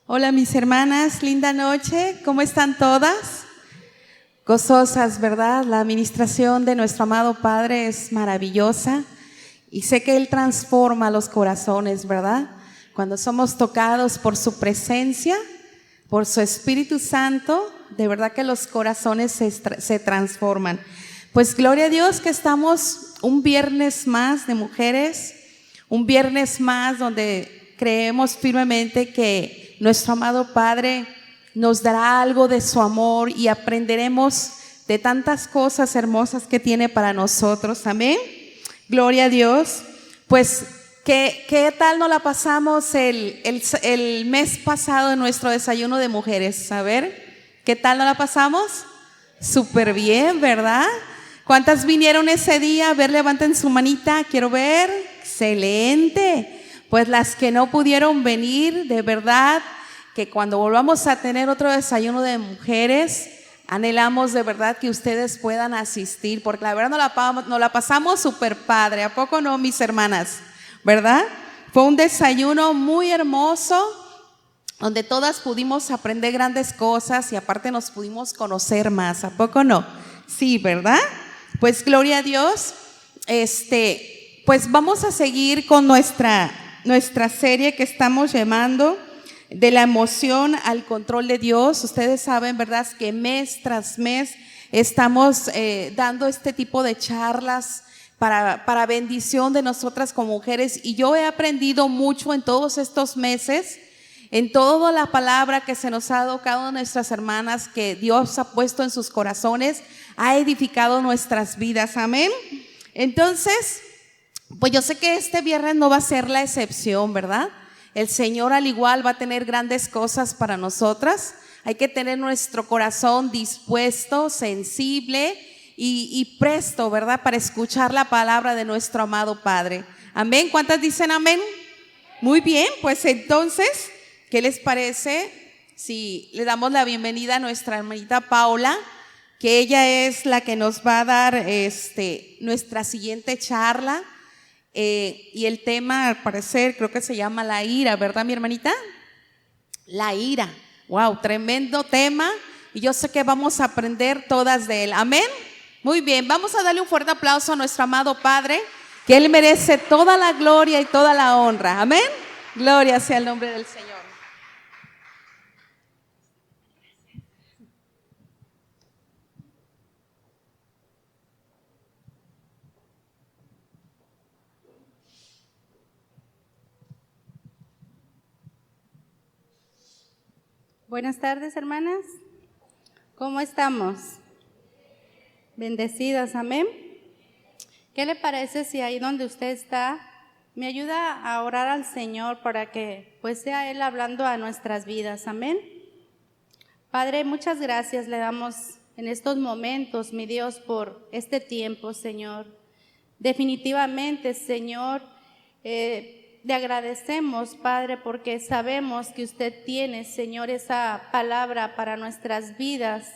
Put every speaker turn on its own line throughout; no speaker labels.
Hola mis hermanas, linda noche, ¿cómo están todas? Gozosas, ¿verdad? La administración de nuestro amado Padre es maravillosa y sé que Él transforma los corazones, ¿verdad? Cuando somos tocados por su presencia, por su Espíritu Santo, de verdad que los corazones se transforman. Pues gloria a Dios que estamos un viernes más de mujeres, un viernes más donde creemos firmemente que nuestro amado Padre nos dará algo de su amor y aprenderemos de tantas cosas hermosas que tiene para nosotros. Amén. Gloria a Dios. Pues, ¿qué tal nos la pasamos el mes pasado en nuestro desayuno de mujeres? A ver, ¿qué tal nos la pasamos? Súper bien, ¿verdad? ¿Cuántas vinieron ese día? A ver, levanten su manita, quiero ver. Excelente. Pues las que no pudieron venir, de verdad que cuando volvamos a tener otro desayuno de mujeres, anhelamos de verdad que ustedes puedan asistir, porque la verdad nos la pasamos súper padre. ¿A poco no, mis hermanas? ¿Verdad? Fue un desayuno muy hermoso, donde todas pudimos aprender grandes cosas y aparte nos pudimos conocer más. ¿A poco no? Sí, ¿verdad? Pues gloria a Dios. Pues vamos a seguir con nuestra serie que estamos llamando de la emoción al control de Dios. Ustedes saben, ¿verdad?, que mes tras mes estamos dando este tipo de charlas para bendición de nosotras como mujeres, y yo he aprendido mucho en todos estos meses, en toda la palabra que se nos ha dado cada una de nuestras hermanas, que Dios ha puesto en sus corazones, ha edificado nuestras vidas. Amén. Entonces, pues yo sé que este viernes no va a ser la excepción, ¿verdad? El Señor al igual va a tener grandes cosas para nosotras. Hay que tener nuestro corazón dispuesto, sensible y presto, ¿verdad?, para escuchar la palabra de nuestro amado Padre. Amén. ¿Cuántas dicen amén? Muy bien, pues entonces, ¿qué les parece si le damos la bienvenida a nuestra hermanita Paula, que ella es la que nos va a dar nuestra siguiente charla? Y el tema, al parecer, creo que se llama la ira, ¿verdad, mi hermanita? La ira. Wow, tremendo tema. Y yo sé que vamos a aprender todas de él. Amén. Muy bien, vamos a darle un fuerte aplauso a nuestro amado Padre, que Él merece toda la gloria y toda la honra. Amén. Gloria sea el nombre del Señor.
Buenas tardes, hermanas. ¿Cómo estamos? Bendecidas, amén. ¿Qué le parece si ahí donde usted está me ayuda a orar al Señor para que pues sea Él hablando a nuestras vidas? Amén. Padre, muchas gracias le damos en estos momentos, mi Dios, por este tiempo, Señor. Definitivamente, Señor, le agradecemos, Padre, porque sabemos que usted tiene, Señor, esa palabra para nuestras vidas,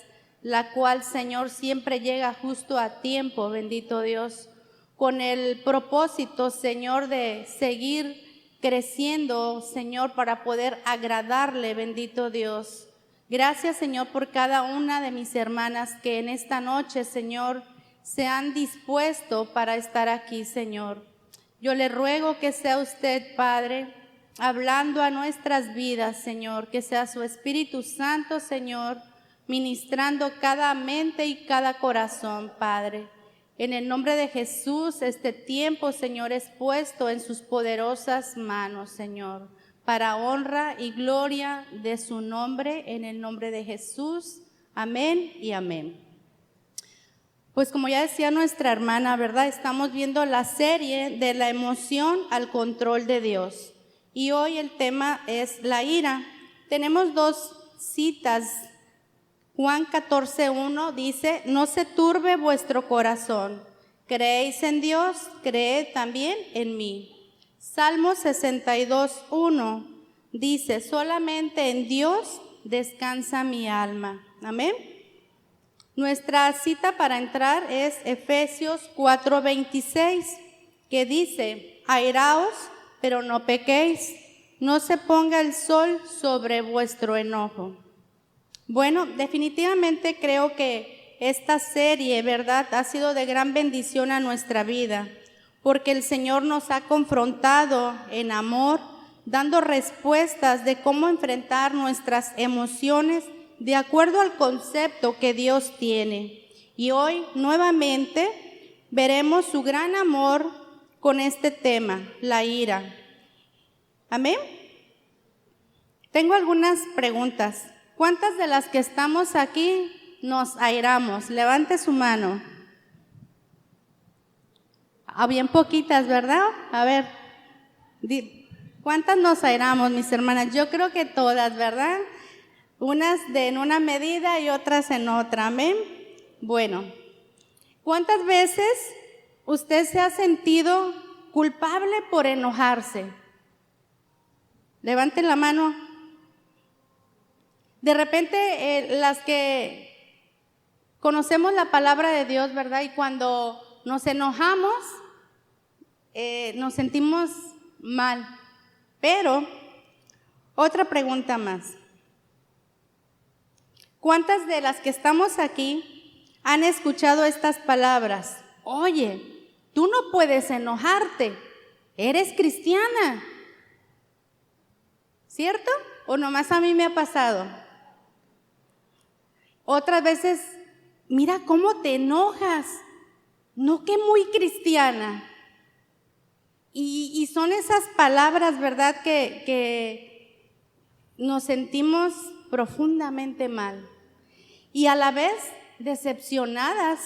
la cual, Señor, siempre llega justo a tiempo, bendito Dios, con el propósito, Señor, de seguir creciendo, Señor, para poder agradarle, bendito Dios. Gracias, Señor, por cada una de mis hermanas que en esta noche, Señor, se han dispuesto para estar aquí, Señor. Yo le ruego que sea usted, Padre, hablando a nuestras vidas, Señor, que sea su Espíritu Santo, Señor, ministrando cada mente y cada corazón, Padre. En el nombre de Jesús, este tiempo, Señor, es puesto en sus poderosas manos, Señor, para honra y gloria de su nombre, en el nombre de Jesús. Amén y amén. Pues como ya decía nuestra hermana, ¿verdad? Estamos viendo la serie de la emoción al control de Dios. Y hoy el tema es la ira. Tenemos dos citas. Juan 14:1 dice: no se turbe vuestro corazón. Creéis en Dios, creed también en mí. Salmo 62:1 dice: solamente en Dios descansa mi alma. Amén. Nuestra cita para entrar es Efesios 4:26, que dice: airaos, pero no pequéis, no se ponga el sol sobre vuestro enojo. Bueno, definitivamente creo que esta serie, ¿verdad?, ha sido de gran bendición a nuestra vida, porque el Señor nos ha confrontado en amor, dando respuestas de cómo enfrentar nuestras emociones de acuerdo al concepto que Dios tiene. Y hoy nuevamente veremos su gran amor con este tema, la ira. ¿Amén? Tengo algunas preguntas. ¿Cuántas de las que estamos aquí nos airamos? Levante su mano. Bien poquitas, ¿verdad? A ver, ¿cuántas nos airamos, mis hermanas? Yo creo que todas, ¿verdad? Unas en una medida y otras en otra, ¿amén? Bueno, ¿cuántas veces usted se ha sentido culpable por enojarse? Levanten la mano. De repente, las que conocemos la palabra de Dios, ¿verdad? Y cuando nos enojamos, nos sentimos mal. Pero, otra pregunta más. ¿Cuántas de las que estamos aquí han escuchado estas palabras? Oye, tú no puedes enojarte, eres cristiana. ¿Cierto? ¿O nomás a mí me ha pasado? Otras veces, mira cómo te enojas, no que muy cristiana. Y son esas palabras, ¿verdad?, que nos sentimos profundamente mal. Y a la vez decepcionadas,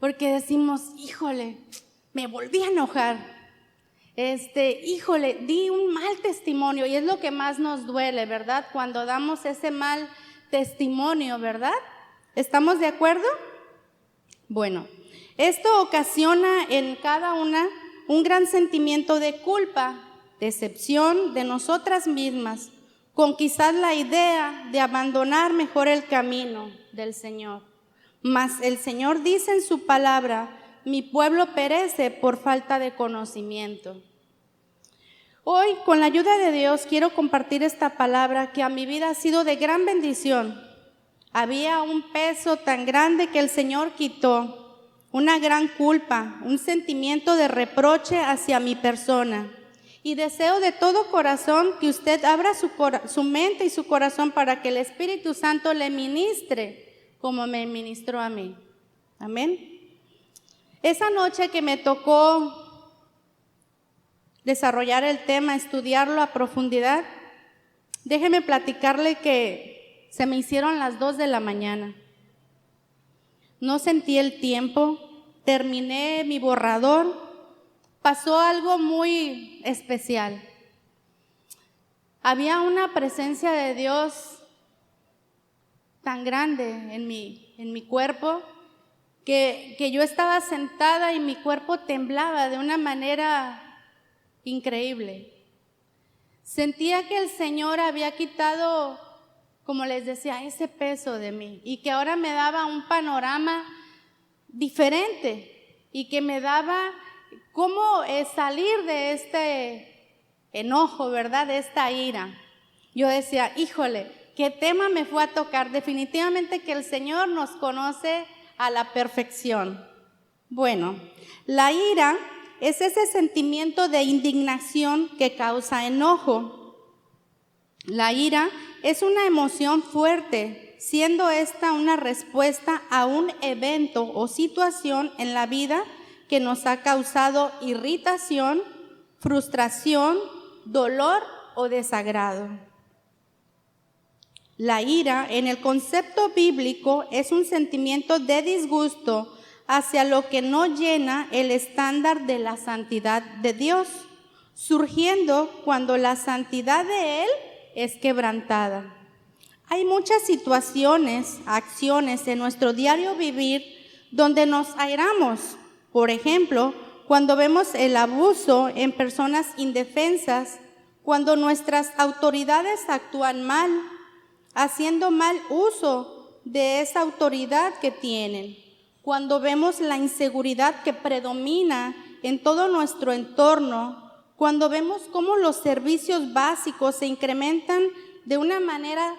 porque decimos, híjole, me volví a enojar. Híjole, di un mal testimonio, y es lo que más nos duele, ¿verdad? Cuando damos ese mal testimonio, ¿verdad? ¿Estamos de acuerdo? Bueno, esto ocasiona en cada una un gran sentimiento de culpa, decepción de nosotras mismas, con quizás la idea de abandonar mejor el camino del Señor. Mas el Señor dice en su palabra, mi pueblo perece por falta de conocimiento. Hoy, con la ayuda de Dios, quiero compartir esta palabra que a mi vida ha sido de gran bendición. Había un peso tan grande que el Señor quitó, una gran culpa, un sentimiento de reproche hacia mi persona. Y deseo de todo corazón que usted abra su mente y su corazón para que el Espíritu Santo le ministre como me ministró a mí. Amén. Esa noche que me tocó desarrollar el tema, estudiarlo a profundidad, déjeme platicarle que se me hicieron las 2 de la mañana. No sentí el tiempo, terminé mi borrador, pasó algo muy especial. Había una presencia de Dios tan grande en mi cuerpo que yo estaba sentada y mi cuerpo temblaba de una manera increíble. Sentía que el Señor había quitado, como les decía, ese peso de mí y que ahora me daba un panorama diferente y que me daba cómo salir de este enojo, ¿verdad? De esta ira. Yo decía, híjole, ¿qué tema me fue a tocar? Definitivamente que el Señor nos conoce a la perfección. Bueno, la ira es ese sentimiento de indignación que causa enojo. La ira es una emoción fuerte, siendo esta una respuesta a un evento o situación en la vida que nos ha causado irritación, frustración, dolor o desagrado. La ira, en el concepto bíblico, es un sentimiento de disgusto hacia lo que no llena el estándar de la santidad de Dios, surgiendo cuando la santidad de Él es quebrantada. Hay muchas situaciones, acciones en nuestro diario vivir donde nos airamos. Por ejemplo, cuando vemos el abuso en personas indefensas, cuando nuestras autoridades actúan mal, haciendo mal uso de esa autoridad que tienen, cuando vemos la inseguridad que predomina en todo nuestro entorno, cuando vemos cómo los servicios básicos se incrementan de una manera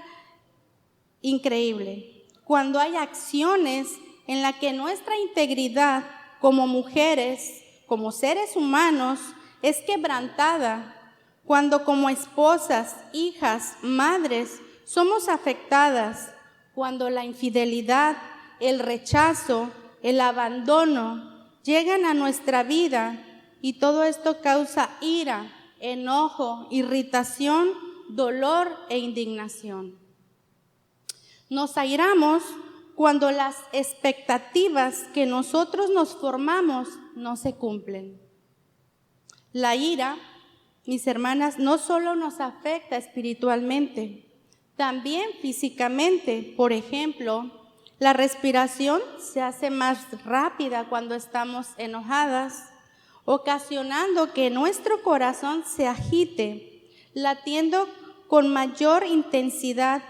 increíble, cuando hay acciones en las que nuestra integridad como mujeres, como seres humanos, es quebrantada, cuando como esposas, hijas, madres, somos afectadas, cuando la infidelidad, el rechazo, el abandono llegan a nuestra vida y todo esto causa ira, enojo, irritación, dolor e indignación. Nos airamos cuando las expectativas que nosotros nos formamos no se cumplen. La ira, mis hermanas, no solo nos afecta espiritualmente, también físicamente. Por ejemplo, la respiración se hace más rápida cuando estamos enojadas, ocasionando que nuestro corazón se agite, latiendo con mayor intensidad,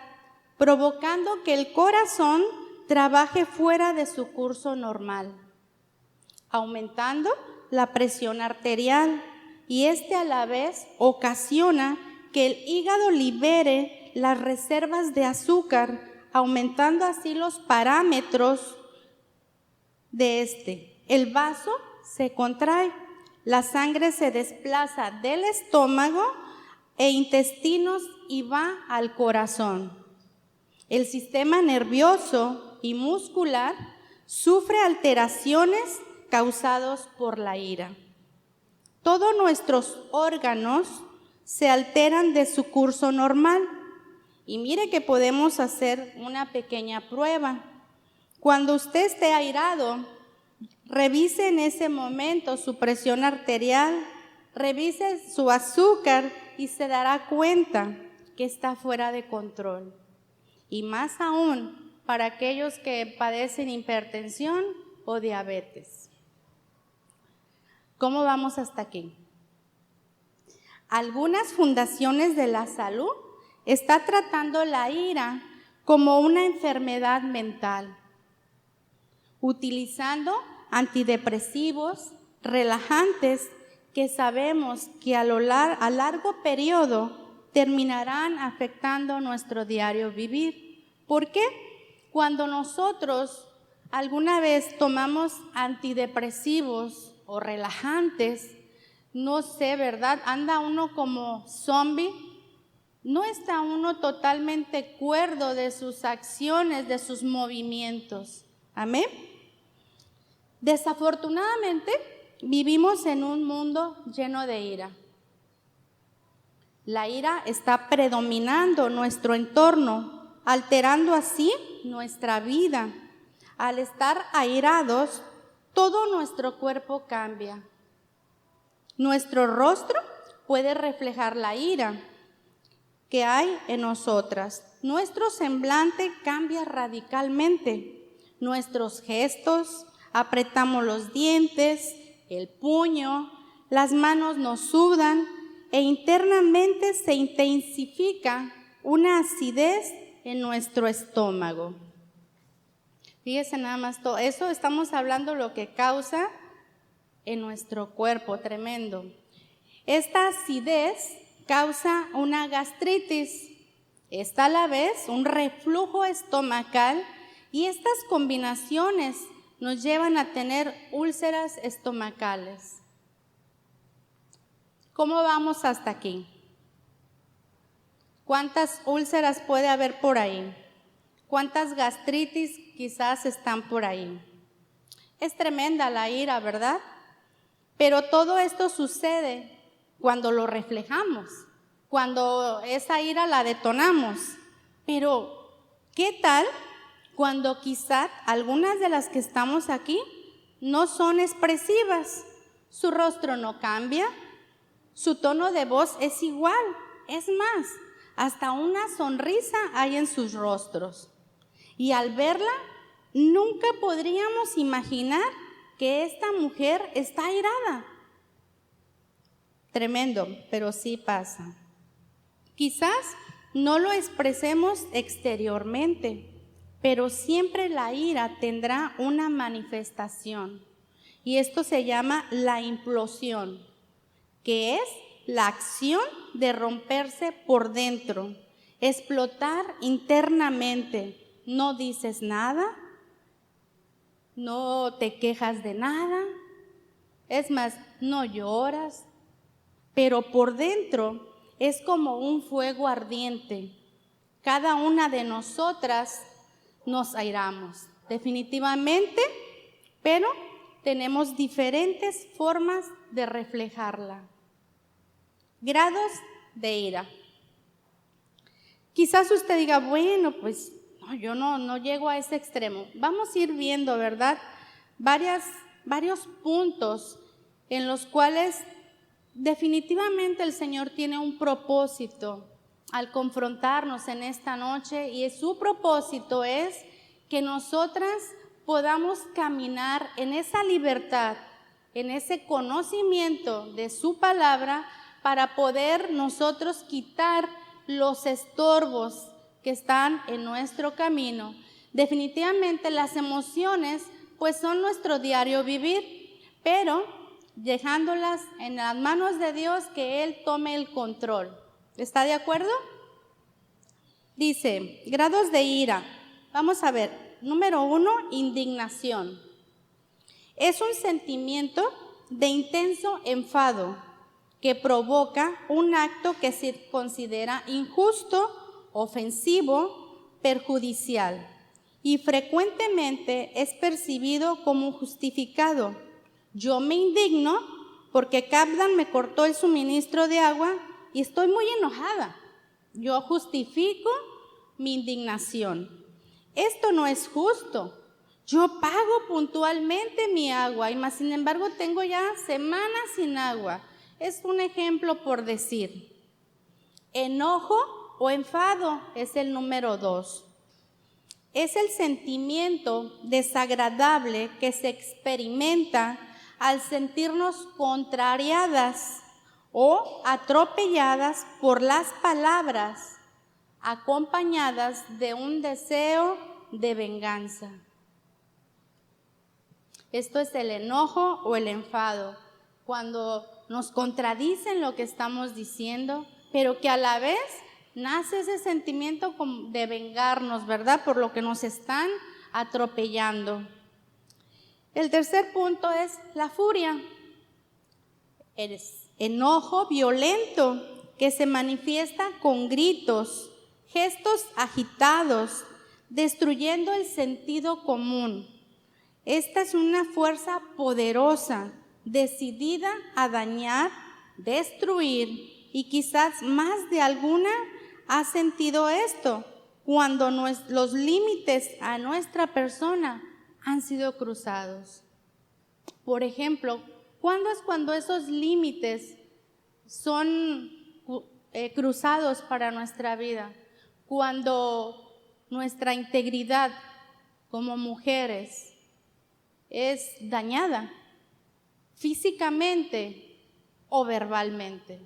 provocando que el corazón trabaje fuera de su curso normal, aumentando la presión arterial, y a la vez ocasiona que el hígado libere las reservas de azúcar, aumentando así los parámetros de El vaso se contrae, la sangre se desplaza del estómago e intestinos y va al corazón. El sistema nervioso y muscular sufre alteraciones causadas por la ira. Todos nuestros órganos se alteran de su curso normal. Y mire que podemos hacer una pequeña prueba. Cuando usted esté airado, revise en ese momento su presión arterial, revise su azúcar y se dará cuenta que está fuera de control. Y más aún para aquellos que padecen hipertensión o diabetes. ¿Cómo vamos hasta aquí? Algunas fundaciones de la salud están tratando la ira como una enfermedad mental, utilizando antidepresivos, relajantes, que sabemos que a largo periodo terminarán afectando nuestro diario vivir. ¿Por qué? Cuando nosotros alguna vez tomamos antidepresivos o relajantes, no sé, ¿verdad? Anda uno como zombie, no está uno totalmente cuerdo de sus acciones, de sus movimientos. Amén. Desafortunadamente, vivimos en un mundo lleno de ira. La ira está predominando nuestro entorno, alterando así nuestra vida. Al estar airados, todo nuestro cuerpo cambia. Nuestro rostro puede reflejar la ira que hay en nosotras. Nuestro semblante cambia radicalmente. Nuestros gestos, apretamos los dientes, el puño, las manos nos sudan e internamente se intensifica una acidez en nuestro estómago. Fíjese nada más, todo eso estamos hablando lo que causa en nuestro cuerpo, tremendo. Esta acidez causa una gastritis, esta a la vez un reflujo estomacal, y estas combinaciones nos llevan a tener úlceras estomacales. ¿Cómo vamos hasta aquí? ¿Cuántas úlceras puede haber por ahí? ¿Cuántas gastritis quizás están por ahí? Es tremenda la ira, ¿verdad? Pero todo esto sucede cuando lo reflejamos, cuando esa ira la detonamos. Pero, ¿qué tal cuando quizás algunas de las que estamos aquí no son expresivas? Su rostro no cambia, su tono de voz es igual, es más, hasta una sonrisa hay en sus rostros. Y al verla, nunca podríamos imaginar que esta mujer está airada. Tremendo, pero sí pasa. Quizás no lo expresemos exteriormente, pero siempre la ira tendrá una manifestación. Y esto se llama la implosión, que es la acción de romperse por dentro, explotar internamente. No dices nada, no te quejas de nada, es más, no lloras, pero por dentro es como un fuego ardiente. Cada una de nosotras nos airamos, definitivamente, pero tenemos diferentes formas de reflejarla. Grados de ira. Quizás usted diga, bueno, pues no, yo no llego a ese extremo. Vamos a ir viendo, ¿verdad? Varios puntos en los cuales definitivamente el Señor tiene un propósito al confrontarnos en esta noche, y su propósito es que nosotras podamos caminar en esa libertad, en ese conocimiento de su palabra, para poder nosotros quitar los estorbos que están en nuestro camino. Definitivamente las emociones pues son nuestro diario vivir, pero dejándolas en las manos de Dios, que Él tome el control. ¿Está de acuerdo? Dice, grados de ira. Vamos a ver, número 1, indignación. Es un sentimiento de intenso enfado que provoca un acto que se considera injusto, ofensivo, perjudicial, y frecuentemente es percibido como justificado. Yo me indigno porque Kaplan me cortó el suministro de agua y estoy muy enojada. Yo justifico mi indignación. Esto no es justo. Yo pago puntualmente mi agua y más sin embargo tengo ya semanas sin agua. Es un ejemplo por decir. Enojo o enfado es el número 2. Es el sentimiento desagradable que se experimenta al sentirnos contrariadas o atropelladas por las palabras, acompañadas de un deseo de venganza. Esto es el enojo o el enfado, cuando nos contradicen lo que estamos diciendo, pero que a la vez nace ese sentimiento de vengarnos, ¿verdad? Por lo que nos están atropellando. El tercer punto es la furia. El enojo violento que se manifiesta con gritos, gestos agitados, destruyendo el sentido común. Esta es una fuerza poderosa, decidida a dañar, destruir, y quizás más de alguna ha sentido esto cuando los límites a nuestra persona han sido cruzados. Por ejemplo, ¿cuándo es cuando esos límites son cruzados para nuestra vida? Cuando nuestra integridad como mujeres es dañada físicamente o verbalmente.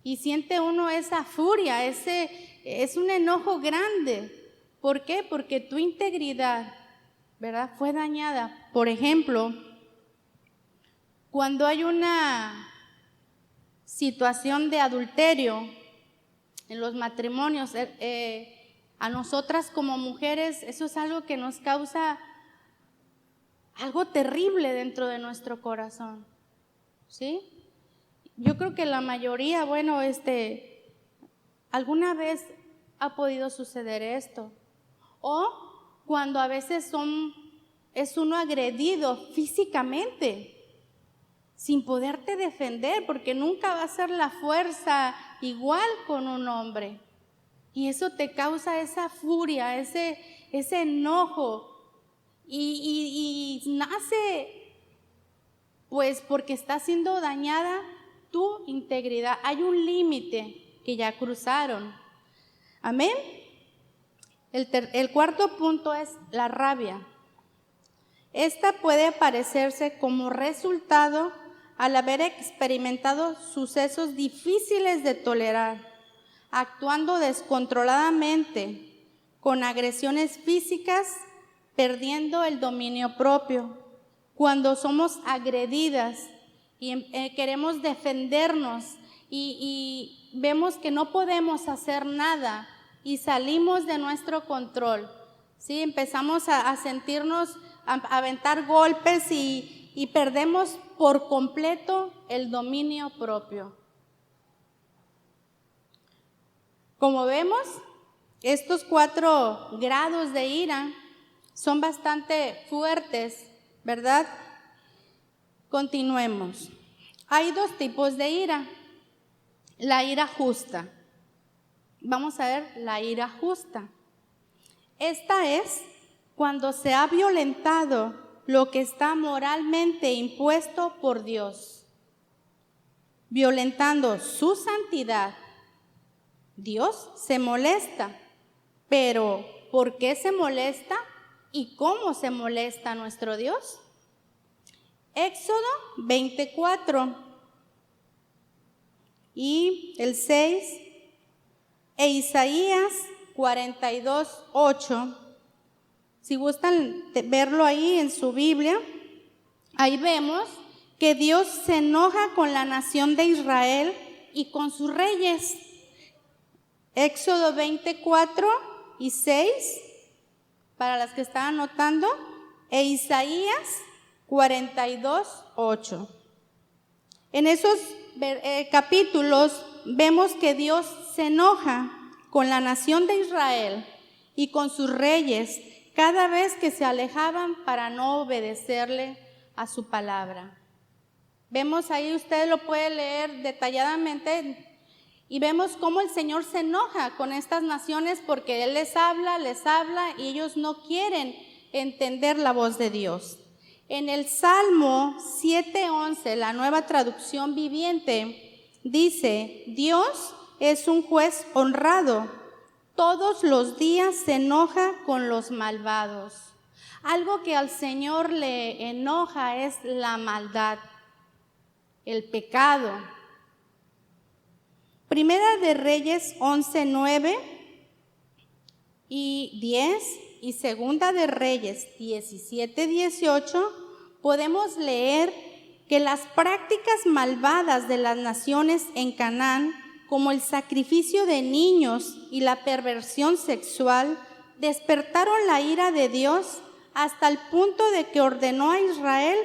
Y siente uno esa furia, es un enojo grande. ¿Por qué? Porque tu integridad, ¿verdad?, fue dañada. Por ejemplo, cuando hay una situación de adulterio en los matrimonios, a nosotras como mujeres eso es algo que nos causa algo terrible dentro de nuestro corazón, ¿sí? Yo creo que la mayoría, bueno, alguna vez ha podido suceder esto. O cuando a veces es uno agredido físicamente, sin poderte defender, porque nunca va a ser la fuerza igual con un hombre. Y eso te causa esa furia, ese enojo. Y nace, pues, porque está siendo dañada tu integridad. Hay un límite que ya cruzaron. Amén. El cuarto punto es la rabia. Esta puede aparecerse como resultado al haber experimentado sucesos difíciles de tolerar, actuando descontroladamente, con agresiones físicas, perdiendo el dominio propio. Cuando somos agredidas y queremos defendernos y vemos que no podemos hacer nada y salimos de nuestro control, ¿sí? Empezamos a sentirnos, a aventar golpes y perdemos por completo el dominio propio. Como vemos, estos 4 grados de ira son bastante fuertes, ¿verdad? Continuemos. Hay 2 tipos de ira. La ira justa. Vamos a ver la ira justa. Esta es cuando se ha violentado lo que está moralmente impuesto por Dios, violentando su santidad. Dios se molesta, pero ¿por qué se molesta y cómo se molesta nuestro Dios? Éxodo 24 y el 6 e Isaías 42:8. Si gustan verlo ahí en su Biblia, ahí vemos que Dios se enoja con la nación de Israel y con sus reyes. Éxodo 24 y 6, para las que están anotando, e Isaías 42:8. En esos capítulos vemos que Dios se enoja con la nación de Israel y con sus reyes cada vez que se alejaban para no obedecerle a su palabra. Vemos ahí, usted lo puede leer detalladamente, y vemos cómo el Señor se enoja con estas naciones porque Él les habla y ellos no quieren entender la voz de Dios. En el Salmo 7:11, la Nueva Traducción Viviente, dice: Dios es un juez honrado, todos los días se enoja con los malvados. Algo que al Señor le enoja es la maldad, el pecado. Primera de Reyes 11:9 y 10 y Segunda de Reyes 17:18 podemos leer que las prácticas malvadas de las naciones en Canaán, como el sacrificio de niños y la perversión sexual, despertaron la ira de Dios hasta el punto de que ordenó a Israel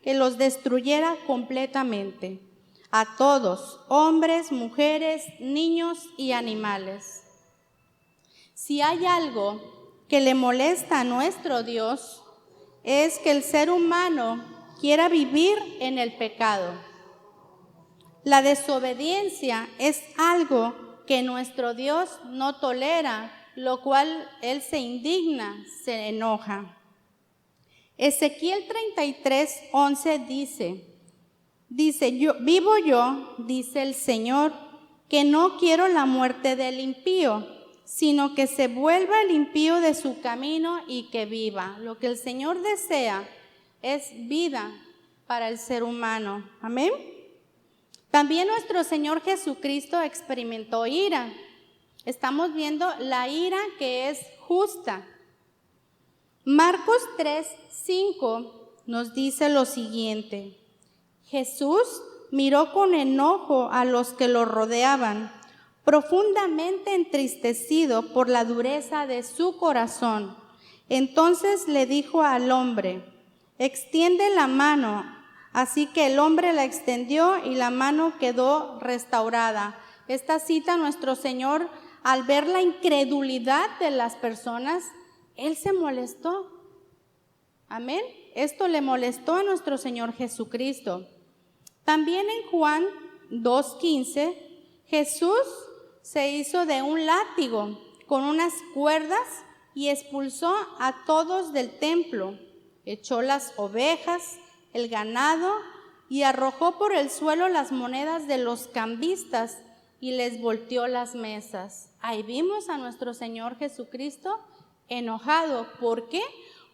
que los destruyera completamente. A todos, hombres, mujeres, niños y animales. Si hay algo que le molesta a nuestro Dios, es que el ser humano quiera vivir en el pecado. La desobediencia es algo que nuestro Dios no tolera, lo cual Él se indigna, se enoja. Ezequiel 33:11 dice, vivo yo, dice el Señor, que no quiero la muerte del impío, sino que se vuelva el impío de su camino y que viva. Lo que el Señor desea es vida para el ser humano. Amén. También nuestro Señor Jesucristo experimentó ira. Estamos viendo la ira que es justa. Marcos 3:5 nos dice lo siguiente: Jesús miró con enojo a los que lo rodeaban, profundamente entristecido por la dureza de su corazón. Entonces le dijo al hombre: extiende la mano. Así que el hombre la extendió y la mano quedó restaurada. Esta cita, nuestro Señor, al ver la incredulidad de las personas, Él se molestó. Amén. Esto le molestó a nuestro Señor Jesucristo. También en Juan 2:15, Jesús se hizo de un látigo con unas cuerdas y expulsó a todos del templo. Echó las ovejas, el ganado, y arrojó por el suelo las monedas de los cambistas y les volteó las mesas. Ahí vimos a nuestro Señor Jesucristo enojado. ¿Por qué?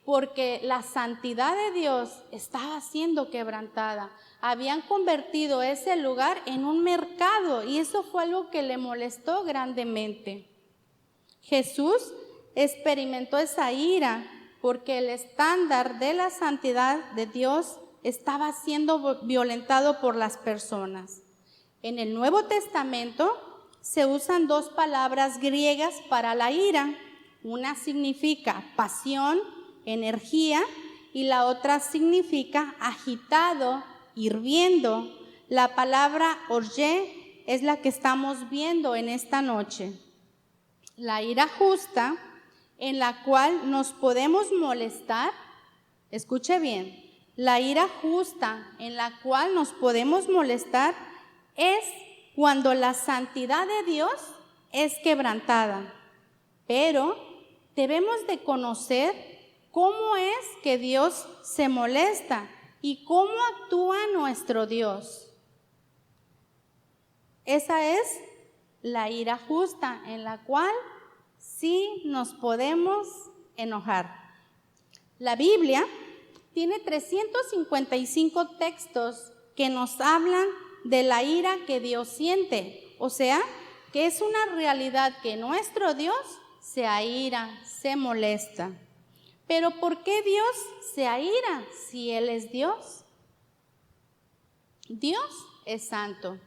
Porque la santidad de Dios estaba siendo quebrantada. Habían convertido ese lugar en un mercado y eso fue algo que le molestó grandemente. Jesús experimentó esa ira porque el estándar de la santidad de Dios estaba siendo violentado por las personas. En el Nuevo Testamento se usan dos palabras griegas para la ira. Una significa pasión, energía, y la otra significa agitado, hirviendo. La palabra orgé es la que estamos viendo en esta noche. La ira justa, en la cual nos podemos molestar, escuche bien, la ira justa en la cual nos podemos molestar es cuando la santidad de Dios es quebrantada. Pero debemos de conocer cómo es que Dios se molesta y cómo actúa nuestro Dios. Esa es la ira justa en la cual sí nos podemos enojar. La Biblia tiene 355 textos que nos hablan de la ira que Dios siente. O sea, que es una realidad que nuestro Dios se aira, se molesta. Pero ¿por qué Dios se aira si Él es Dios? Dios es santo.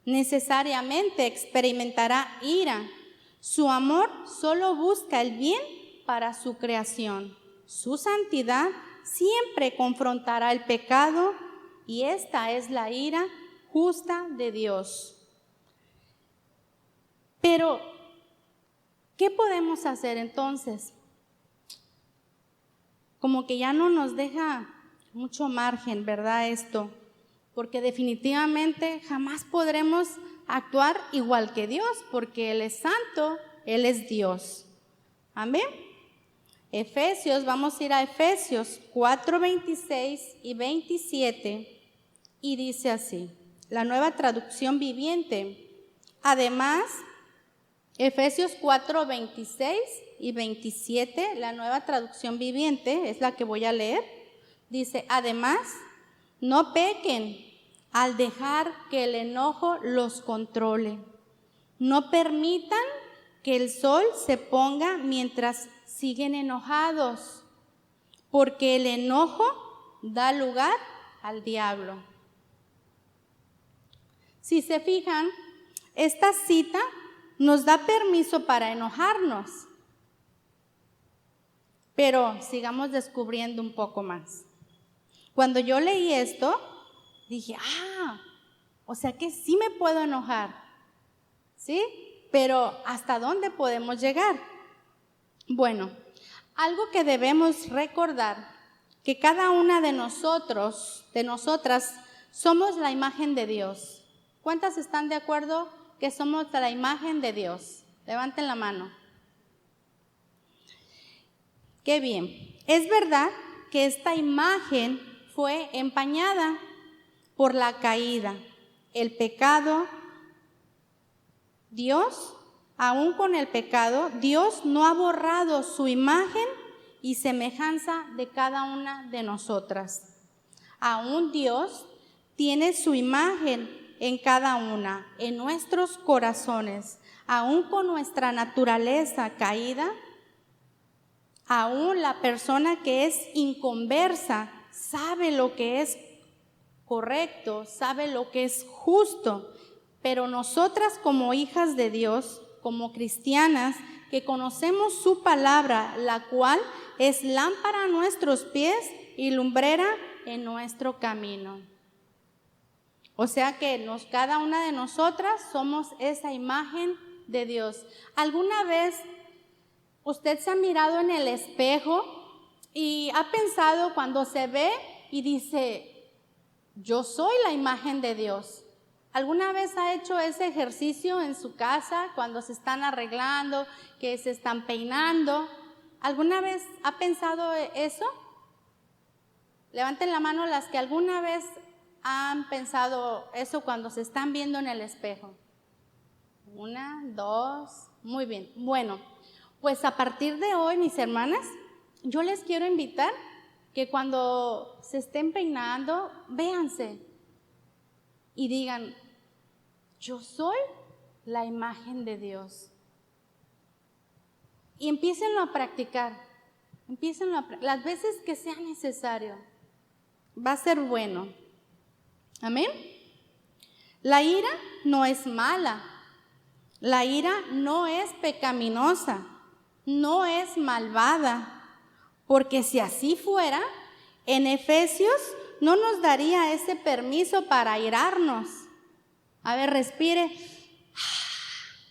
Necesariamente experimentará ira. Su amor solo busca el bien para su creación. Su santidad siempre confrontará el pecado y esta es la ira justa de Dios. Pero, ¿qué podemos hacer entonces? Como que ya no nos deja mucho margen, ¿verdad? Esto, porque definitivamente jamás podremos actuar igual que Dios, porque Él es santo, Él es Dios. Amén. Efesios, vamos a ir a Efesios 4, 26 y 27, y dice así, la Nueva Traducción Viviente. Además, Efesios 4, 26 y 27, la Nueva Traducción Viviente, es la que voy a leer. Dice, además, no pequen al dejar que el enojo los controle. No permitan que el sol se ponga mientras siguen enojados, porque el enojo da lugar al diablo. Si se fijan, esta cita nos da permiso para enojarnos, pero sigamos descubriendo un poco más. Cuando yo leí esto, dije, o sea que sí me puedo enojar, ¿sí? Pero ¿hasta dónde podemos llegar? Bueno, algo que debemos recordar, que cada una de nosotros, de nosotras, somos la imagen de Dios. ¿Cuántas están de acuerdo que somos la imagen de Dios? Levanten la mano. Qué bien. Es verdad que esta imagen fue empañada por la caída, el pecado. Dios, aún con el pecado, Dios no ha borrado su imagen y semejanza de cada una de nosotras. Aún Dios tiene su imagen en cada una, en nuestros corazones, aún con nuestra naturaleza caída. Aún la persona que es inconversa sabe lo que es correcto, sabe lo que es justo, pero nosotras como hijas de Dios, como cristianas, que conocemos su palabra, la cual es lámpara a nuestros pies y lumbrera en nuestro camino. O sea que cada una de nosotras somos esa imagen de Dios. ¿Alguna vez usted se ha mirado en el espejo y ha pensado cuando se ve y dice, yo soy la imagen de Dios? ¿Alguna vez ha hecho ese ejercicio en su casa cuando se están arreglando, que se están peinando? ¿Alguna vez ha pensado eso? Levanten la mano las que alguna vez han pensado eso cuando se están viendo en el espejo. 1, 2, muy bien. Bueno, pues a partir de hoy, mis hermanas, yo les quiero invitar que cuando se estén peinando, véanse y digan, yo soy la imagen de Dios. Y empiécenlo a practicar, las veces que sea necesario. va a ser bueno. Amén. La ira no es mala. La ira no es pecaminosa. No es malvada. Porque si así fuera, en Efesios no nos daría ese permiso para airarnos. A ver, respire.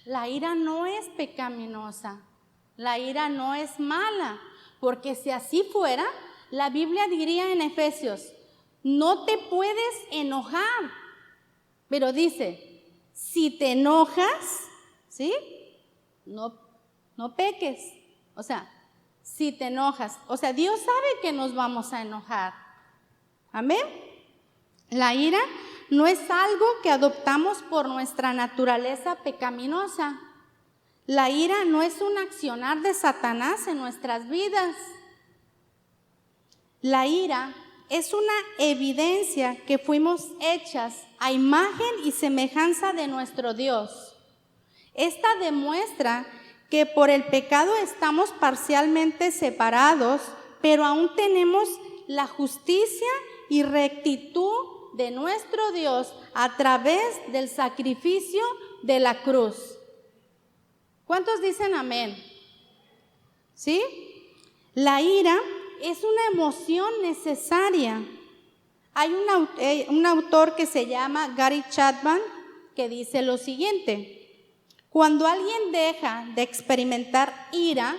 La ira no es pecaminosa. La ira no es mala. Porque si así fuera, la Biblia diría en Efesios, no te puedes enojar. Pero dice, si te enojas, ¿sí? No peques. O sea, si te enojas. O sea, Dios sabe que nos vamos a enojar. Amén. La ira no es algo que adoptamos por nuestra naturaleza pecaminosa. La ira no es un accionar de Satanás en nuestras vidas. La ira es una evidencia que fuimos hechas a imagen y semejanza de nuestro Dios. Esta demuestra que por el pecado estamos parcialmente separados, pero aún tenemos la justicia y rectitud de nuestro Dios a través del sacrificio de la cruz. ¿Cuántos dicen amén? ¿Sí? La ira es una emoción necesaria. Hay un autor que se llama Gary Chapman que dice lo siguiente: cuando alguien deja de experimentar ira,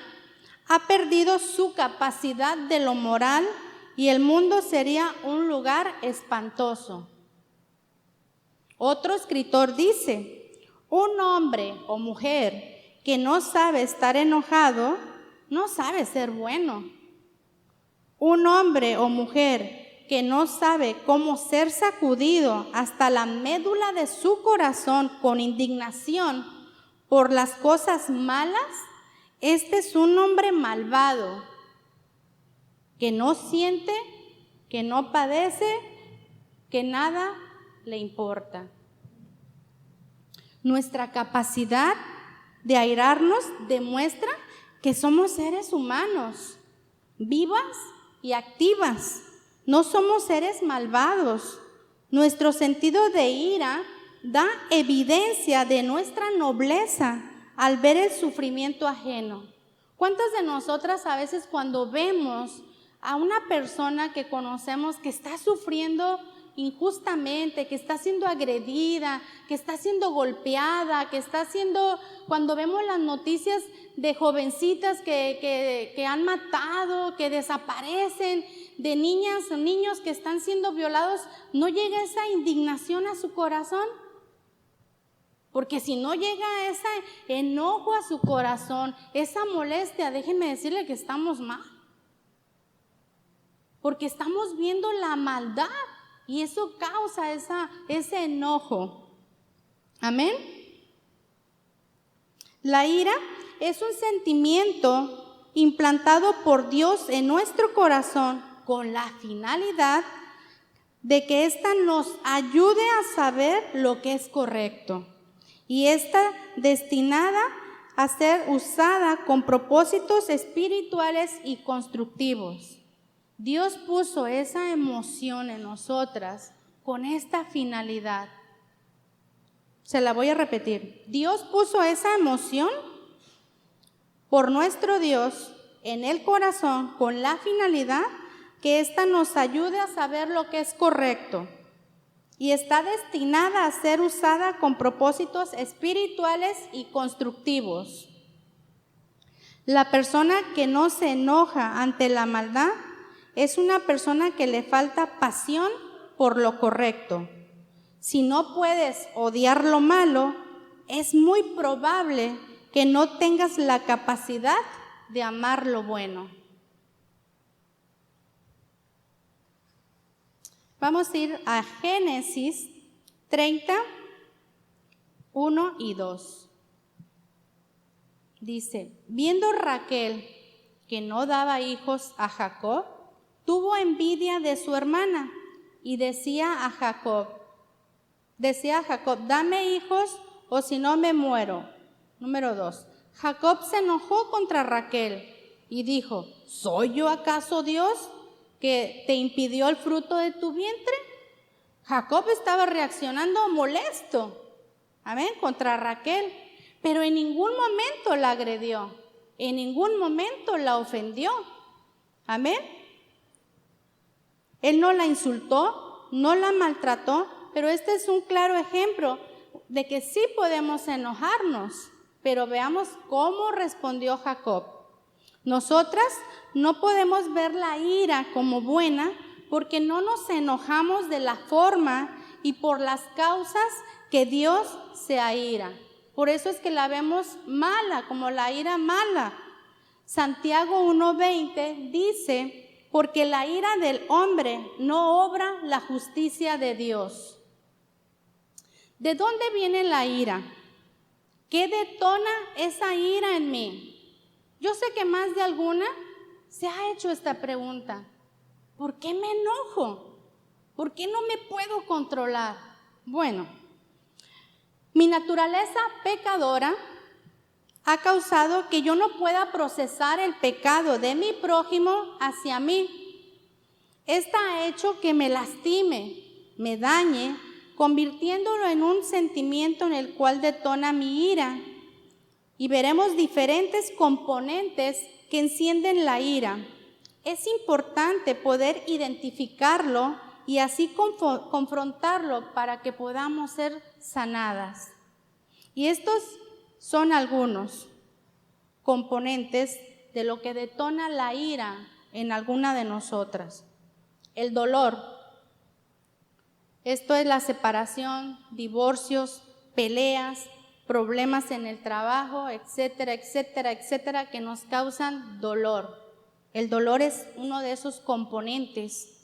ha perdido su capacidad de lo moral y el mundo sería un lugar espantoso. Otro escritor dice: un hombre o mujer que no sabe estar enojado, no sabe ser bueno. Un hombre o mujer que no sabe cómo ser sacudido hasta la médula de su corazón con indignación por las cosas malas, este es un hombre malvado, que no siente, que no padece, que nada le importa. Nuestra capacidad de airarnos demuestra que somos seres humanos, vivas y activas. No somos seres malvados. Nuestro sentido de ira da evidencia de nuestra nobleza al ver el sufrimiento ajeno. ¿Cuántas de nosotras a veces cuando vemos a una persona que conocemos que está sufriendo injustamente, que está siendo agredida, que está siendo golpeada, cuando vemos las noticias de jovencitas que han matado, que desaparecen, de niñas o niños que están siendo violados, ¿no llega esa indignación a su corazón? Porque si no llega ese enojo a su corazón, esa molestia, déjenme decirle que estamos mal. Porque estamos viendo la maldad y eso causa ese enojo. Amén. La ira es un sentimiento implantado por Dios en nuestro corazón con la finalidad de que ésta nos ayude a saber lo que es correcto. Y está destinada a ser usada con propósitos espirituales y constructivos. Dios puso esa emoción en nosotras con esta finalidad. Se la voy a repetir. Dios puso esa emoción por nuestro Dios en el corazón con la finalidad que ésta nos ayude a saber lo que es correcto. Y está destinada a ser usada con propósitos espirituales y constructivos. La persona que no se enoja ante la maldad es una persona que le falta pasión por lo correcto. Si no puedes odiar lo malo, es muy probable que no tengas la capacidad de amar lo bueno. Vamos a ir a Génesis 30, 1 y 2. Dice: viendo Raquel que no daba hijos a Jacob, tuvo envidia de su hermana y decía a Jacob, dame hijos o si no me muero. Número 2. Jacob se enojó contra Raquel y dijo: ¿soy yo acaso Dios que te impidió el fruto de tu vientre? Jacob estaba reaccionando molesto, amén, contra Raquel, pero en ningún momento la agredió, en ningún momento la ofendió, amén. Él no la insultó, no la maltrató, pero este es un claro ejemplo de que sí podemos enojarnos, pero veamos cómo respondió Jacob. Nosotras no podemos ver la ira como buena porque no nos enojamos de la forma y por las causas que Dios se aira. Por eso es que la vemos mala, como la ira mala. Santiago 1:20 dice, porque la ira del hombre no obra la justicia de Dios. ¿De dónde viene la ira? ¿Qué detona esa ira en mí? Yo sé que más de alguna se ha hecho esta pregunta. ¿Por qué me enojo? ¿Por qué no me puedo controlar? Bueno, mi naturaleza pecadora ha causado que yo no pueda procesar el pecado de mi prójimo hacia mí. Esta ha hecho que me lastime, me dañe, convirtiéndolo en un sentimiento en el cual detona mi ira. Y veremos diferentes componentes que encienden la ira. Es importante poder identificarlo y así confrontarlo para que podamos ser sanadas. Y estos son algunos componentes de lo que detona la ira en alguna de nosotras. El dolor. Esto es la separación, divorcios, peleas, problemas en el trabajo, etcétera, etcétera, etcétera, que nos causan dolor. El dolor es uno de esos componentes.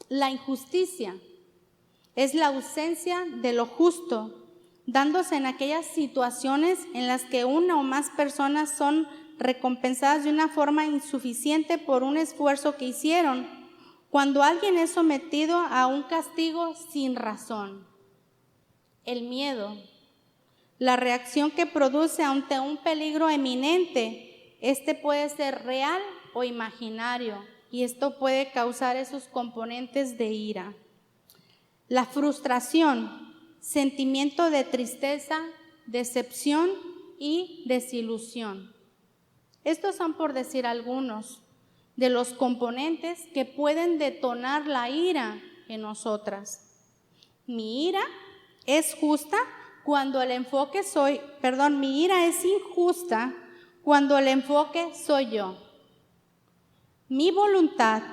La injusticia es la ausencia de lo justo, dándose en aquellas situaciones en las que una o más personas son recompensadas de una forma insuficiente por un esfuerzo que hicieron, cuando alguien es sometido a un castigo sin razón. El miedo, la reacción que produce ante un peligro eminente, este puede ser real o imaginario, y esto puede causar esos componentes de ira. La frustración, sentimiento de tristeza, decepción y desilusión. Estos son, por decir algunos, de los componentes que pueden detonar la ira en nosotras. Mi ira es justa cuando el enfoque mi ira es injusta cuando el enfoque soy yo. Mi voluntad,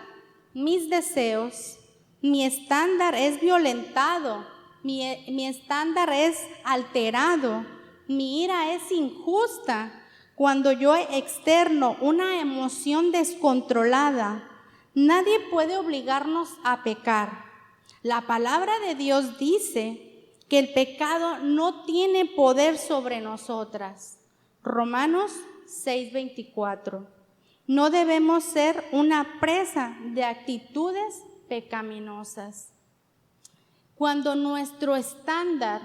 mis deseos, mi estándar es violentado, mi estándar es alterado, mi ira es injusta cuando yo externo una emoción descontrolada. Nadie puede obligarnos a pecar. La palabra de Dios dice que el pecado no tiene poder sobre nosotras. Romanos 6:24. No debemos ser una presa de actitudes pecaminosas. Cuando nuestro estándar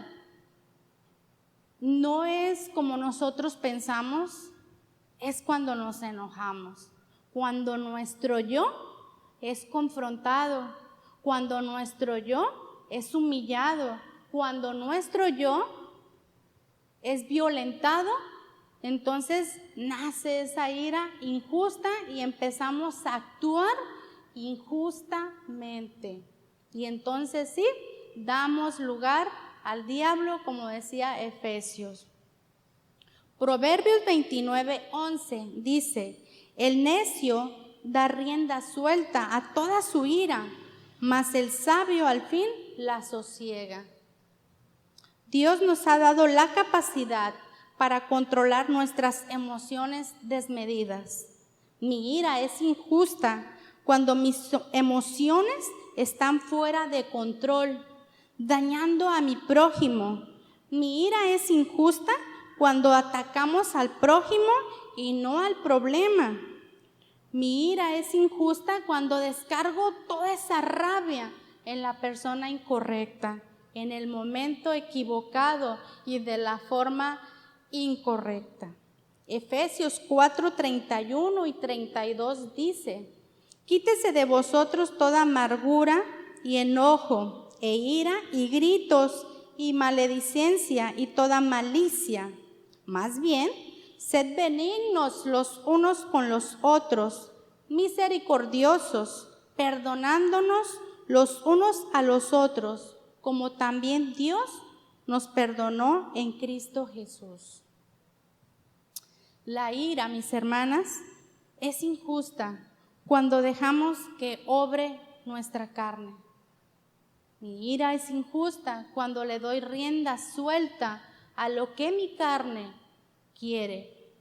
no es como nosotros pensamos, es cuando nos enojamos. Cuando nuestro yo es confrontado, cuando nuestro yo es humillado, cuando nuestro yo es violentado, entonces nace esa ira injusta y empezamos a actuar injustamente. Y entonces sí, damos lugar al diablo, como decía Efesios. Proverbios 29:11 dice, el necio da rienda suelta a toda su ira, mas el sabio al fin la sosiega. Dios nos ha dado la capacidad para controlar nuestras emociones desmedidas. Mi ira es injusta cuando mis emociones están fuera de control, dañando a mi prójimo. Mi ira es injusta cuando atacamos al prójimo y no al problema. Mi ira es injusta cuando descargo toda esa rabia en la persona incorrecta, en el momento equivocado y de la forma incorrecta. Efesios 4:31 y 32 dice, Quítese de vosotros toda amargura y enojo, e ira y gritos y maledicencia y toda malicia. Más bien, sed benignos los unos con los otros, misericordiosos, perdonándonos los unos a los otros, como también Dios nos perdonó en Cristo Jesús. La ira, mis hermanas, es injusta cuando dejamos que obre nuestra carne. Mi ira es injusta cuando le doy rienda suelta a lo que mi carne quiere.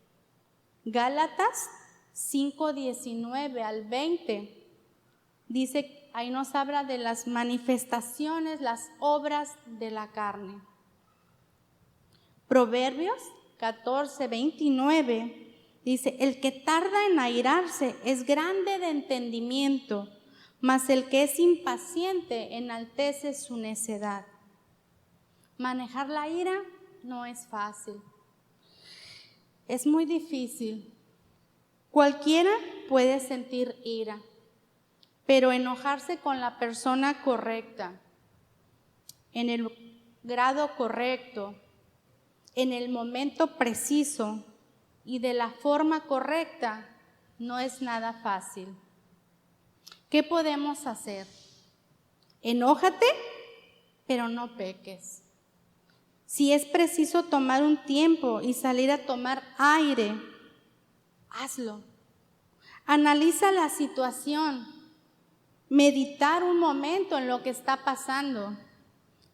Gálatas 5:19 al 20 dice, ahí nos habla de las manifestaciones, las obras de la carne. Proverbios 14:29 dice, el que tarda en airarse es grande de entendimiento, mas el que es impaciente enaltece su necedad. Manejar la ira no es fácil. Es muy difícil. Cualquiera puede sentir ira, pero enojarse con la persona correcta, en el grado correcto, en el momento preciso y de la forma correcta, no es nada fácil. ¿Qué podemos hacer? Enójate, pero no peques. Si es preciso tomar un tiempo y salir a tomar aire, hazlo. Analiza la situación, meditar un momento en lo que está pasando,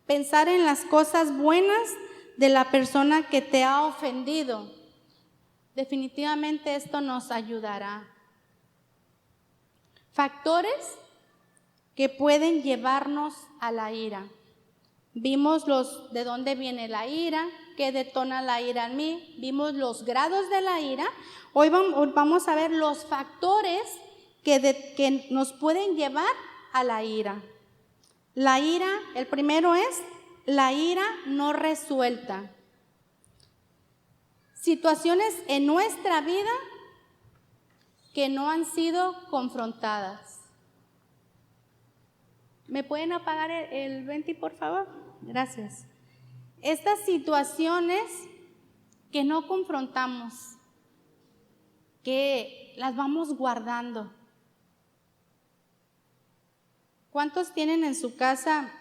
pensar en las cosas buenas de la persona que te ha ofendido. Definitivamente esto nos ayudará. Factores que pueden llevarnos a la ira. Vimos de dónde viene la ira, qué detona la ira en mí. Vimos los grados de la ira. Hoy vamos a ver los factores que nos pueden llevar a la ira. La ira, el primero es la ira no resuelta. Situaciones en nuestra vida que no han sido confrontadas. ¿Me pueden apagar el 20, por favor? Gracias. Estas situaciones que no confrontamos, que las vamos guardando. ¿Cuántos tienen en su casa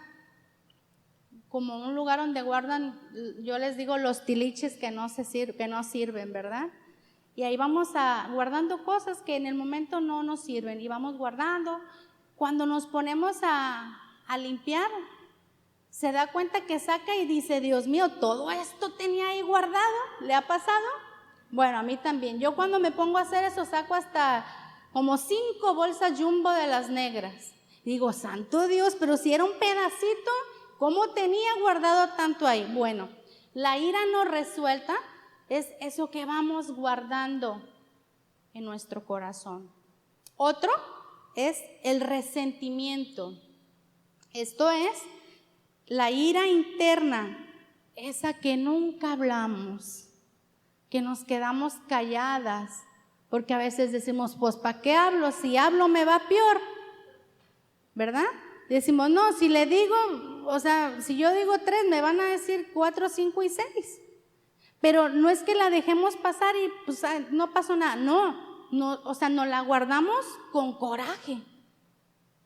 como un lugar donde guardan, yo les digo, los tiliches que no sirven, ¿verdad? Y ahí vamos guardando cosas que en el momento no nos sirven y vamos guardando. Cuando nos ponemos a limpiar, se da cuenta que saca y dice, Dios mío, todo esto tenía ahí guardado. ¿Le ha pasado? Bueno, a mí también. Yo cuando me pongo a hacer eso saco hasta como 5 bolsas jumbo de las negras. Digo, santo Dios, pero si era un pedacito, ¿cómo tenía guardado tanto ahí? Bueno, la ira no resuelta es eso que vamos guardando en nuestro corazón. Otro es el resentimiento. Esto es la ira interna, esa que nunca hablamos, que nos quedamos calladas, porque a veces decimos, pues ¿para qué hablo? Si hablo me va peor, ¿verdad? Decimos, no, si le digo, o sea, si yo digo 3, me van a decir 4, 5 y 6. Pero no es que la dejemos pasar y pues no pasó nada, no, o sea, nos la guardamos con coraje,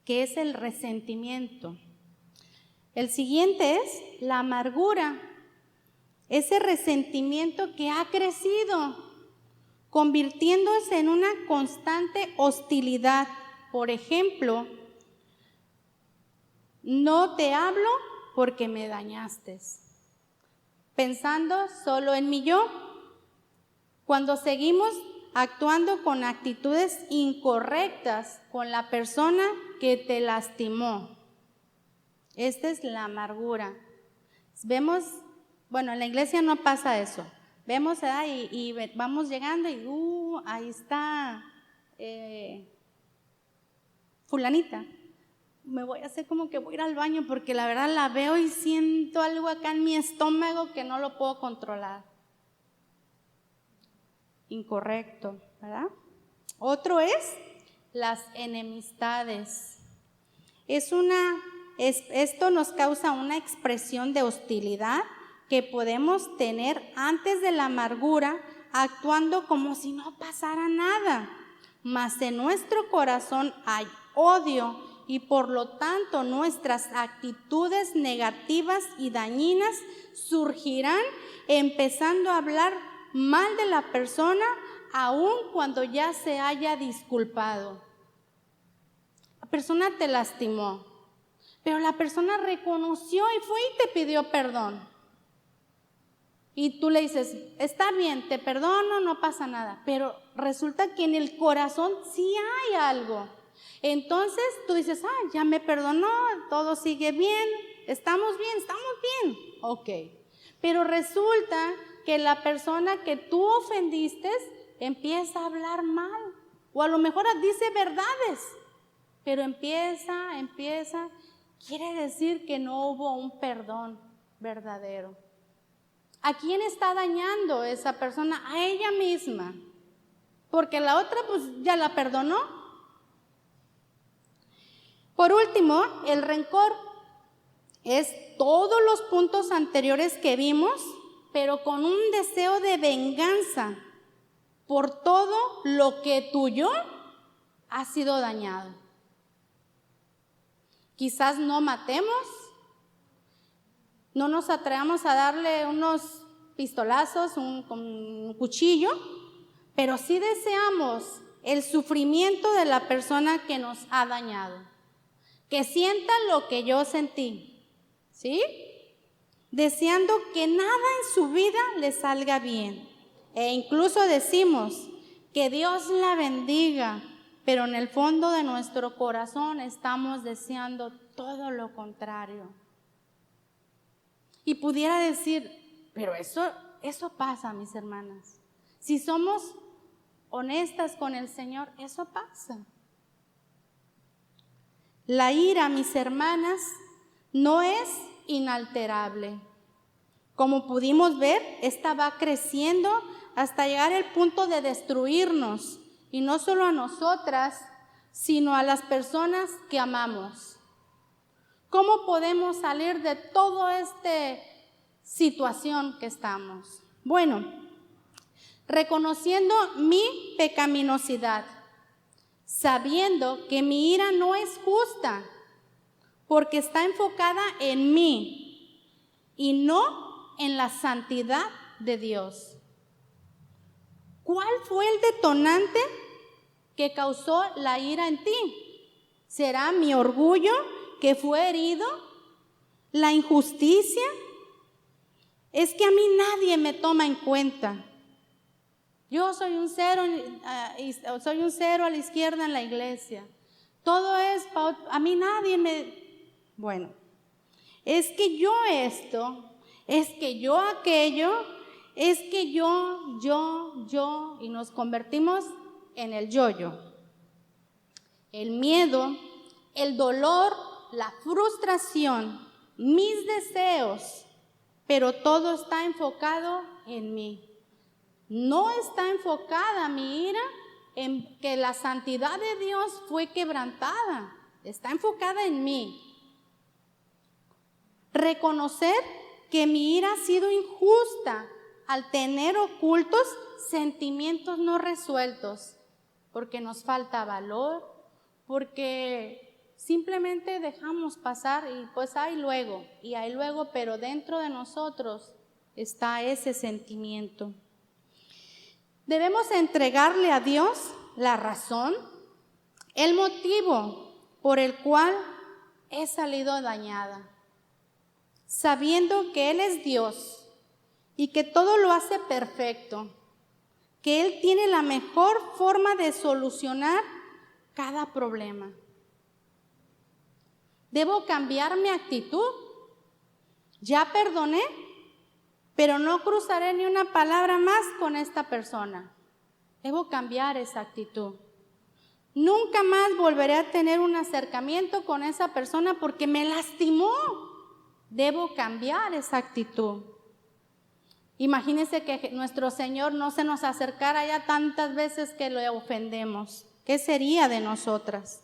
que es el resentimiento. El siguiente es la amargura, ese resentimiento que ha crecido, convirtiéndose en una constante hostilidad. Por ejemplo, no te hablo porque me dañaste, pensando solo en mi yo. Cuando seguimos actuando con actitudes incorrectas con la persona que te lastimó. Esta es la amargura. Vemos, bueno, en la iglesia no pasa eso. Vemos y vamos llegando y ahí está fulanita. Me voy a hacer como que voy a ir al baño porque la verdad la veo y siento algo acá en mi estómago que no lo puedo controlar. Incorrecto, ¿verdad? Otro es las enemistades. Esto nos causa una expresión de hostilidad que podemos tener antes de la amargura, actuando como si no pasara nada. Mas en nuestro corazón hay odio y por lo tanto nuestras actitudes negativas y dañinas surgirán empezando a hablar mal de la persona aun cuando ya se haya disculpado. La persona te lastimó, pero la persona reconoció y fue y te pidió perdón. Y tú le dices, está bien, te perdono, no pasa nada. Pero resulta que en el corazón sí hay algo. Entonces tú dices, ya me perdonó, todo sigue bien, estamos bien. Ok. Pero resulta que la persona que tú ofendiste empieza a hablar mal. O a lo mejor dice verdades, pero empieza. Quiere decir que no hubo un perdón verdadero. ¿A quién está dañando esa persona? A ella misma. Porque la otra pues ya la perdonó. Por último, el rencor es todos los puntos anteriores que vimos, pero con un deseo de venganza por todo lo que tuyo ha sido dañado. Quizás no matemos, no nos atrevamos a darle unos pistolazos con un cuchillo, pero sí deseamos el sufrimiento de la persona que nos ha dañado, que sienta lo que yo sentí, ¿sí? Deseando que nada en su vida le salga bien. E incluso decimos que Dios la bendiga, pero en el fondo de nuestro corazón estamos deseando todo lo contrario. Y pudiera decir, pero eso pasa, mis hermanas. Si somos honestas con el Señor, eso pasa. La ira, mis hermanas, no es inalterable. Como pudimos ver, esta va creciendo hasta llegar al punto de destruirnos, y no solo a nosotras, sino a las personas que amamos. ¿Cómo podemos salir de toda esta situación que estamos? Bueno, reconociendo mi pecaminosidad, sabiendo que mi ira no es justa, porque está enfocada en mí y no en la santidad de Dios. ¿Cuál fue el detonante que causó la ira en ti? ¿Será mi orgullo que fue herido? ¿La injusticia? Es que a mí nadie me toma en cuenta. Yo soy un cero a la izquierda en la iglesia. Todo es, a mí nadie me... Bueno, es que yo esto, es que yo aquello, es que yo, y nos convertimos en el yo-yo. El miedo, el dolor, la frustración, mis deseos, pero todo está enfocado en mí. No está enfocada mi ira en que la santidad de Dios fue quebrantada, está enfocada en mí. Reconocer que mi ira ha sido injusta al tener ocultos sentimientos no resueltos, porque nos falta valor, porque simplemente dejamos pasar y pues hay luego, pero dentro de nosotros está ese sentimiento. Debemos entregarle a Dios la razón, el motivo por el cual he salido dañada, sabiendo que Él es Dios y que todo lo hace perfecto, que Él tiene la mejor forma de solucionar cada problema. ¿Debo cambiar mi actitud? Ya perdoné, pero no cruzaré ni una palabra más con esta persona. Debo cambiar esa actitud. Nunca más volveré a tener un acercamiento con esa persona porque me lastimó. Debo cambiar esa actitud. Imagínense que nuestro Señor no se nos acercara ya tantas veces que le ofendemos, ¿Qué sería de nosotras?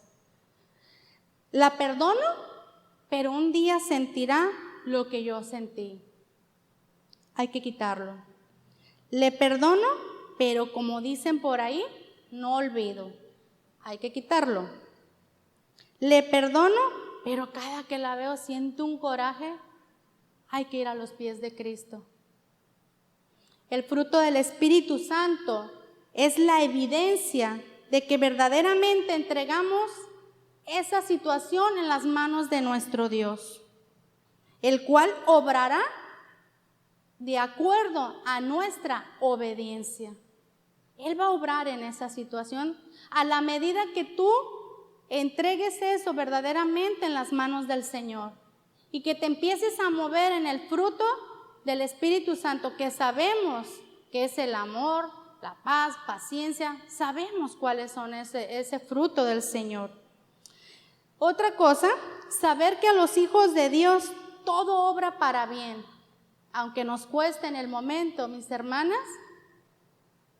La perdono, pero un día sentirá lo que yo sentí. Hay que quitarlo. Le perdono, pero como dicen por ahí, no olvido. Hay que quitarlo. Le perdono, pero cada que la veo siento un coraje. Hay que ir a los pies de Cristo. El fruto del Espíritu Santo es la evidencia de que verdaderamente entregamos esa situación en las manos de nuestro Dios, el cual obrará de acuerdo a nuestra obediencia. Él va a obrar en esa situación a la medida que tú entregues eso verdaderamente en las manos del Señor y que te empieces a mover en el fruto del Espíritu Santo, que sabemos que es el amor, la paz, paciencia, sabemos cuáles son ese fruto del Señor. Otra cosa, saber que a los hijos de Dios todo obra para bien, aunque nos cueste en el momento. Mis hermanas,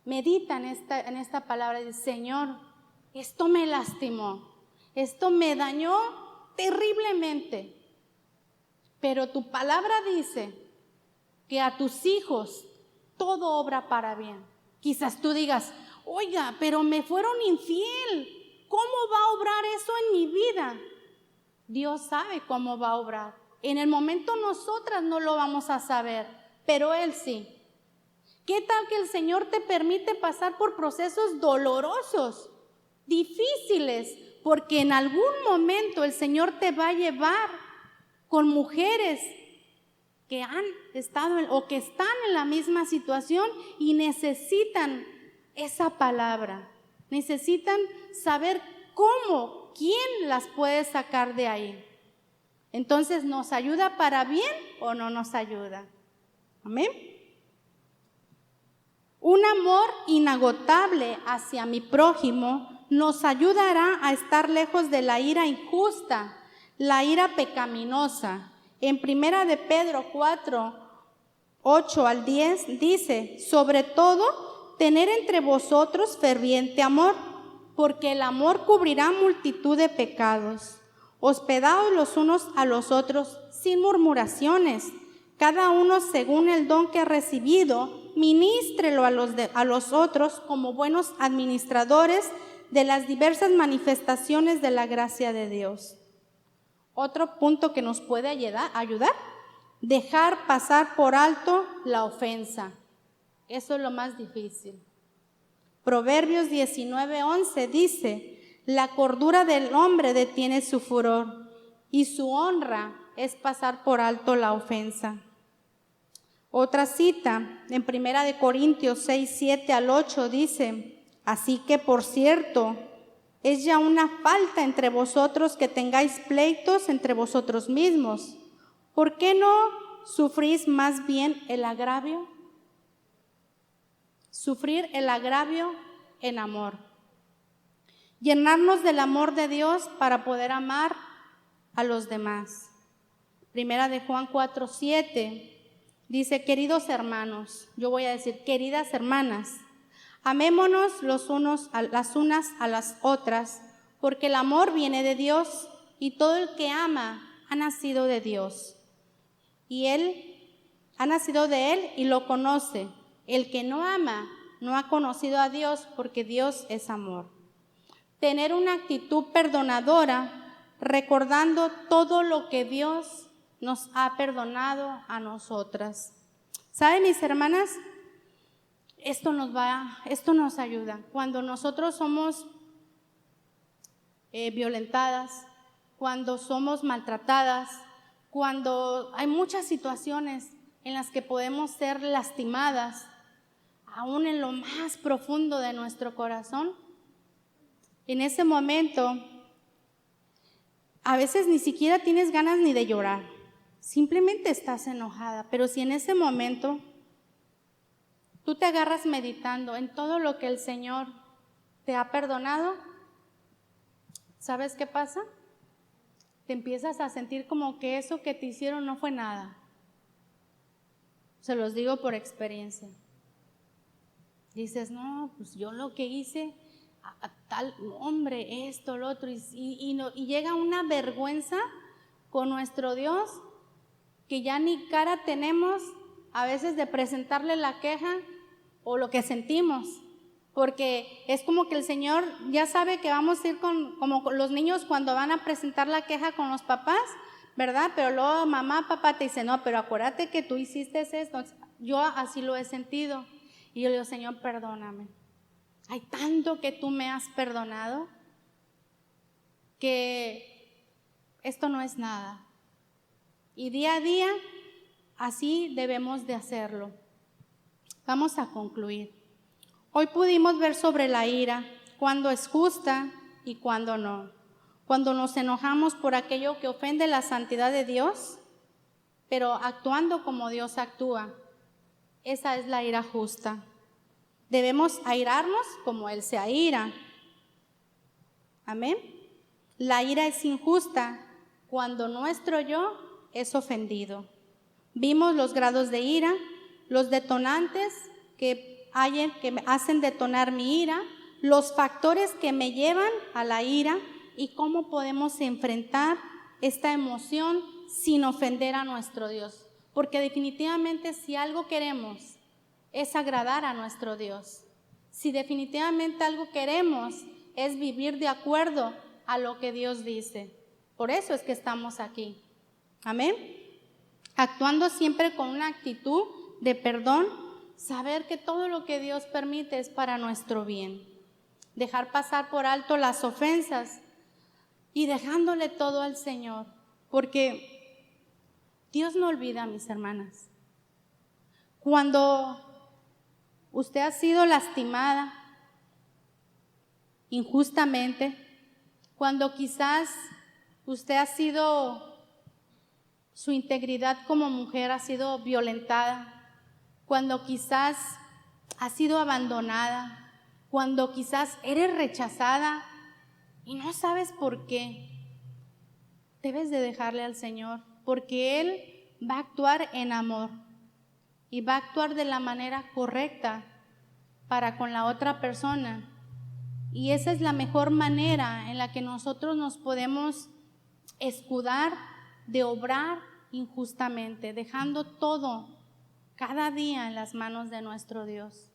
medita en esta palabra y dice: Señor, esto me lastimó, esto me dañó terriblemente, pero tu palabra dice que a tus hijos todo obra para bien. Quizás tú digas: oiga, pero me fueron infiel, ¿cómo va a obrar eso en mi vida? Dios sabe cómo va a obrar. En el momento nosotras no lo vamos a saber, pero Él sí. ¿Qué tal que el Señor te permite pasar por procesos dolorosos, difíciles? Porque en algún momento el Señor te va a llevar con mujeres que han estado o que están en la misma situación y necesitan esa palabra, necesitan saber cómo, quién las puede sacar de ahí. Entonces, ¿nos ayuda para bien o no nos ayuda? Amén. Un amor inagotable hacia mi prójimo nos ayudará a estar lejos de la ira injusta, la ira pecaminosa. En 1 de Pedro 4, 8 al 10 dice: sobre todo, tener entre vosotros ferviente amor, porque el amor cubrirá multitud de pecados. Hospedaos los unos a los otros sin murmuraciones, cada uno según el don que ha recibido, ministrelo a los otros como buenos administradores de las diversas manifestaciones de la gracia de Dios. Otro punto que nos puede ayudar, dejar pasar por alto la ofensa. Eso es lo más difícil. Proverbios 19:11 dice: la cordura del hombre detiene su furor y su honra es pasar por alto la ofensa. Otra cita en 1 Corintios 6, 7 al 8 dice: así que, por cierto, es ya una falta entre vosotros que tengáis pleitos entre vosotros mismos. ¿Por qué no sufrís más bien el agravio? Sufrir el agravio en amor. Llenarnos del amor de Dios para poder amar a los demás. 1 de Juan 4, 7 dice: queridos hermanos, yo voy a decir queridas hermanas, amémonos las unas a las otras, porque el amor viene de Dios y todo el que ama ha nacido de Dios. Y Él ha nacido de Él y lo conoce. El que no ama no ha conocido a Dios, porque Dios es amor. Tener una actitud perdonadora, recordando todo lo que Dios nos ha perdonado a nosotras. ¿Saben, mis hermanas? Esto nos ayuda. Cuando nosotros somos violentadas, cuando somos maltratadas, cuando hay muchas situaciones en las que podemos ser lastimadas, aún en lo más profundo de nuestro corazón, en ese momento, a veces ni siquiera tienes ganas ni de llorar, simplemente estás enojada, pero si en ese momento tú te agarras meditando en todo lo que el Señor te ha perdonado, ¿sabes qué pasa? Te empiezas a sentir como que eso que te hicieron no fue nada. Se los digo por experiencia. Dices: no, pues yo lo que hice, a tal hombre, esto, lo otro, y llega una vergüenza con nuestro Dios que ya ni cara tenemos a veces de presentarle la queja o lo que sentimos, porque es como que el Señor ya sabe que vamos a ir como los niños cuando van a presentar la queja con los papás, ¿verdad? Pero luego mamá, papá te dice, no, pero acuérdate que tú hiciste esto. Yo así lo he sentido y yo le digo, Señor, perdóname. Hay tanto que tú me has perdonado que esto no es nada. Y día a día así debemos de hacerlo. Vamos a concluir. Hoy pudimos ver sobre la ira, cuándo es justa y cuándo no. Cuando nos enojamos por aquello que ofende la santidad de Dios, pero actuando como Dios actúa. Esa es la ira justa. Debemos airarnos como Él se aira. Amén. La ira es injusta cuando nuestro yo es ofendido. Vimos los grados de ira, los detonantes que me hacen detonar mi ira, los factores que me llevan a la ira y cómo podemos enfrentar esta emoción sin ofender a nuestro Dios. Porque definitivamente si algo queremos es agradar a nuestro Dios. Si definitivamente algo queremos es vivir de acuerdo a lo que Dios dice. Por eso es que estamos aquí. Amén. Actuando siempre con una actitud de perdón, saber que todo lo que Dios permite es para nuestro bien. Dejar pasar por alto las ofensas y dejándole todo al Señor. Porque Dios no olvida, mis hermanas. Cuando usted ha sido lastimada injustamente, cuando quizás usted ha sido, su integridad como mujer ha sido violentada, cuando quizás ha sido abandonada, cuando quizás eres rechazada y no sabes por qué, debes de dejarle al Señor, porque Él va a actuar en amor y va a actuar de la manera correcta para con la otra persona. Y esa es la mejor manera en la que nosotros nos podemos escudar de obrar injustamente, dejando todo cada día en las manos de nuestro Dios.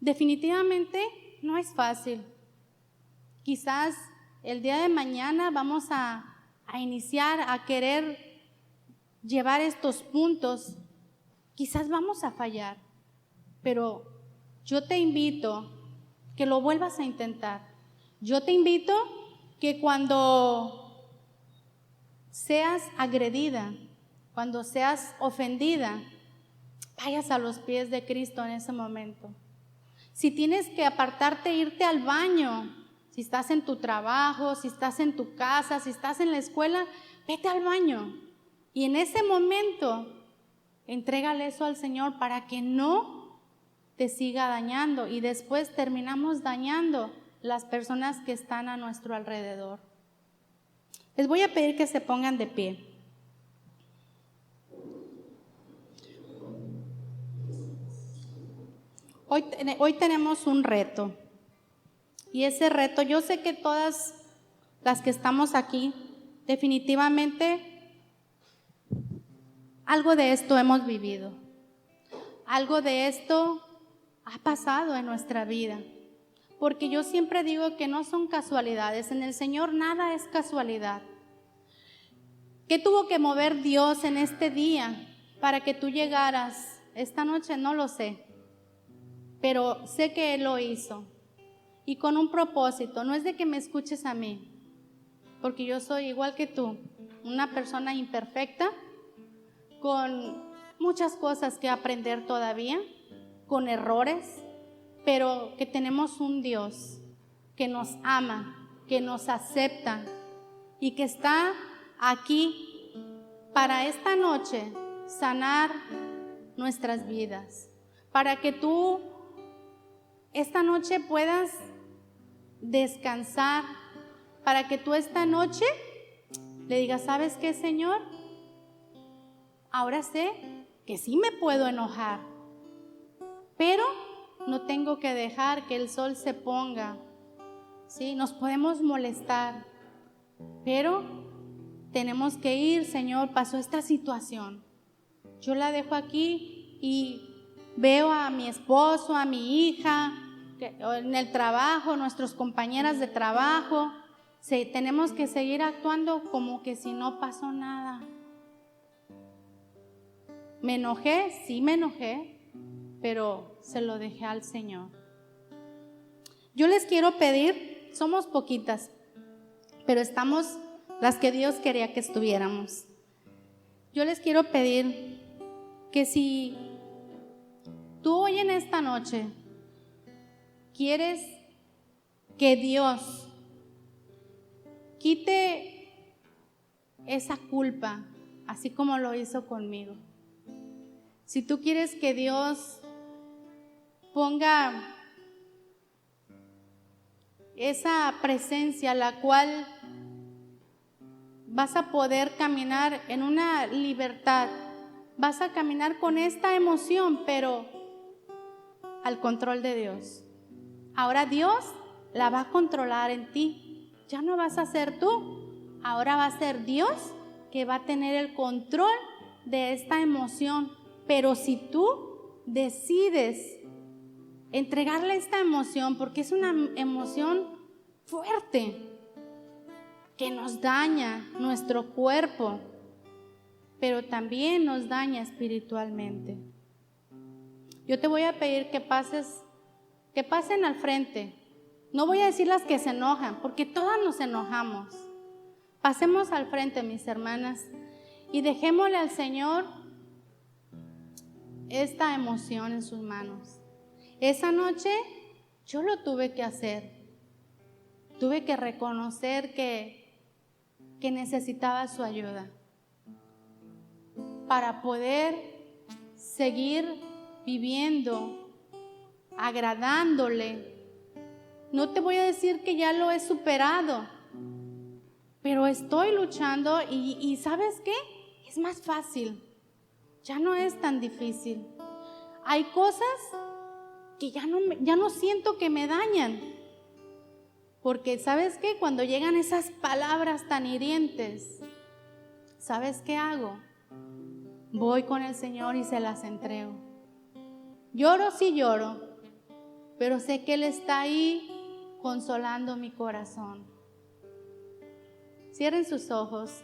Definitivamente no es fácil. Quizás el día de mañana vamos a iniciar a querer llevar estos puntos. Quizás vamos a fallar, pero yo te invito que lo vuelvas a intentar. Yo te invito que cuando seas agredida, cuando seas ofendida, vayas a los pies de Cristo en ese momento. Si tienes que apartarte, irte al baño, si estás en tu trabajo, si estás en tu casa, si estás en la escuela, vete al baño. Y en ese momento, entrégale eso al Señor para que no te siga dañando y después terminamos dañando las personas que están a nuestro alrededor. Les voy a pedir que se pongan de pie. Hoy tenemos un reto y ese reto, yo sé que todas las que estamos aquí, definitivamente algo de esto hemos vivido, algo de esto ha pasado en nuestra vida, porque yo siempre digo que no son casualidades, en el Señor nada es casualidad. ¿Qué tuvo que mover Dios en este día para que tú llegaras esta noche? No lo sé, pero sé que Él lo hizo y con un propósito. No es de que me escuches a mí, porque yo soy igual que tú, una persona imperfecta, con muchas cosas que aprender todavía, con errores, pero que tenemos un Dios que nos ama, que nos acepta y que está aquí para esta noche sanar nuestras vidas, para que tú esta noche puedas descansar, para que tú esta noche le digas, ¿sabes qué, Señor? Ahora sé que sí me puedo enojar, pero no tengo que dejar que el sol se ponga Sí, nos podemos molestar, pero tenemos que ir. Señor, pasó esta situación, yo la dejo aquí y veo a mi esposo, a mi hija, en el trabajo, nuestras compañeras de trabajo. Tenemos que seguir actuando como que si no pasó nada. Me enojé, sí me enojé, pero se lo dejé al Señor. Yo les quiero pedir, somos poquitas, pero estamos las que Dios quería que estuviéramos. Yo les quiero pedir que si tú hoy en esta noche quieres que Dios quite esa culpa, así como lo hizo conmigo. Si tú quieres que Dios ponga esa presencia, la cual vas a poder caminar en una libertad, vas a caminar con esta emoción, pero al control de Dios. Ahora Dios la va a controlar en ti. Ya no vas a ser tú, ahora va a ser Dios que va a tener el control de esta emoción. Pero si tú decides entregarle esta emoción, porque es una emoción fuerte que nos daña nuestro cuerpo, pero también nos daña espiritualmente. Yo te voy a pedir que pasen al frente. No voy a decir las que se enojan, porque todas nos enojamos. Pasemos al frente, mis hermanas, y dejémosle al Señor esta emoción en sus manos. Esa noche yo lo tuve que hacer. Tuve que reconocer que necesitaba su ayuda para poder seguir viviendo, agradándole. No te voy a decir que ya lo he superado, pero estoy luchando y ¿sabes qué? Es más fácil. Ya no es tan difícil. Hay cosas que ya no siento que me dañan. Porque ¿sabes qué? Cuando llegan esas palabras tan hirientes, ¿sabes qué hago? Voy con el Señor y se las entrego. Lloro, sí lloro, pero sé que Él está ahí consolando mi corazón. Cierren sus ojos.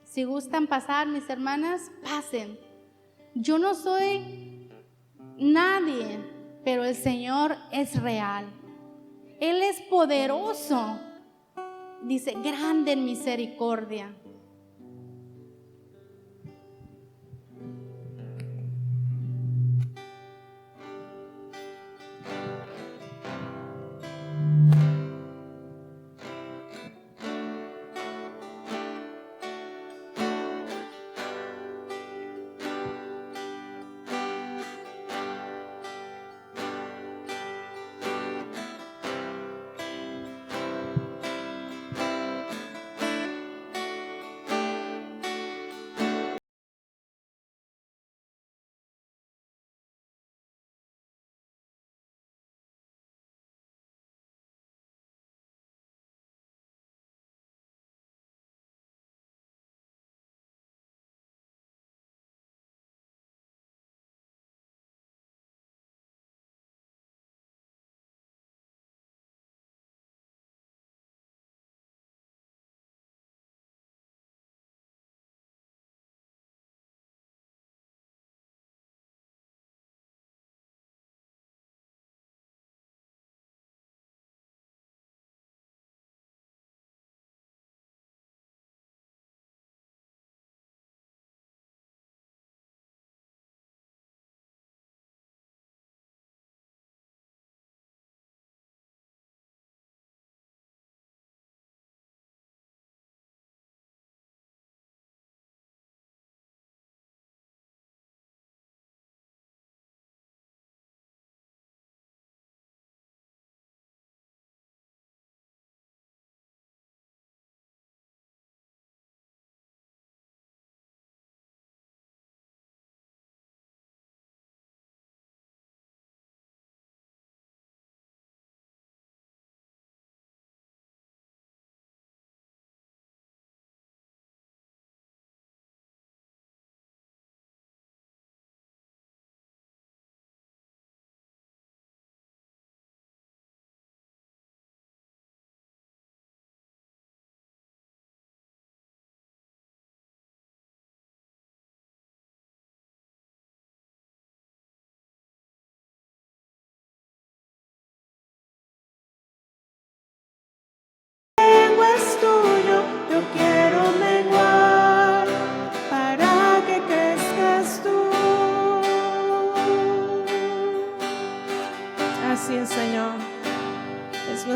Si gustan pasar, mis hermanas, pasen. Yo no soy nadie, pero el Señor es real. Él es poderoso. Dice, grande en misericordia.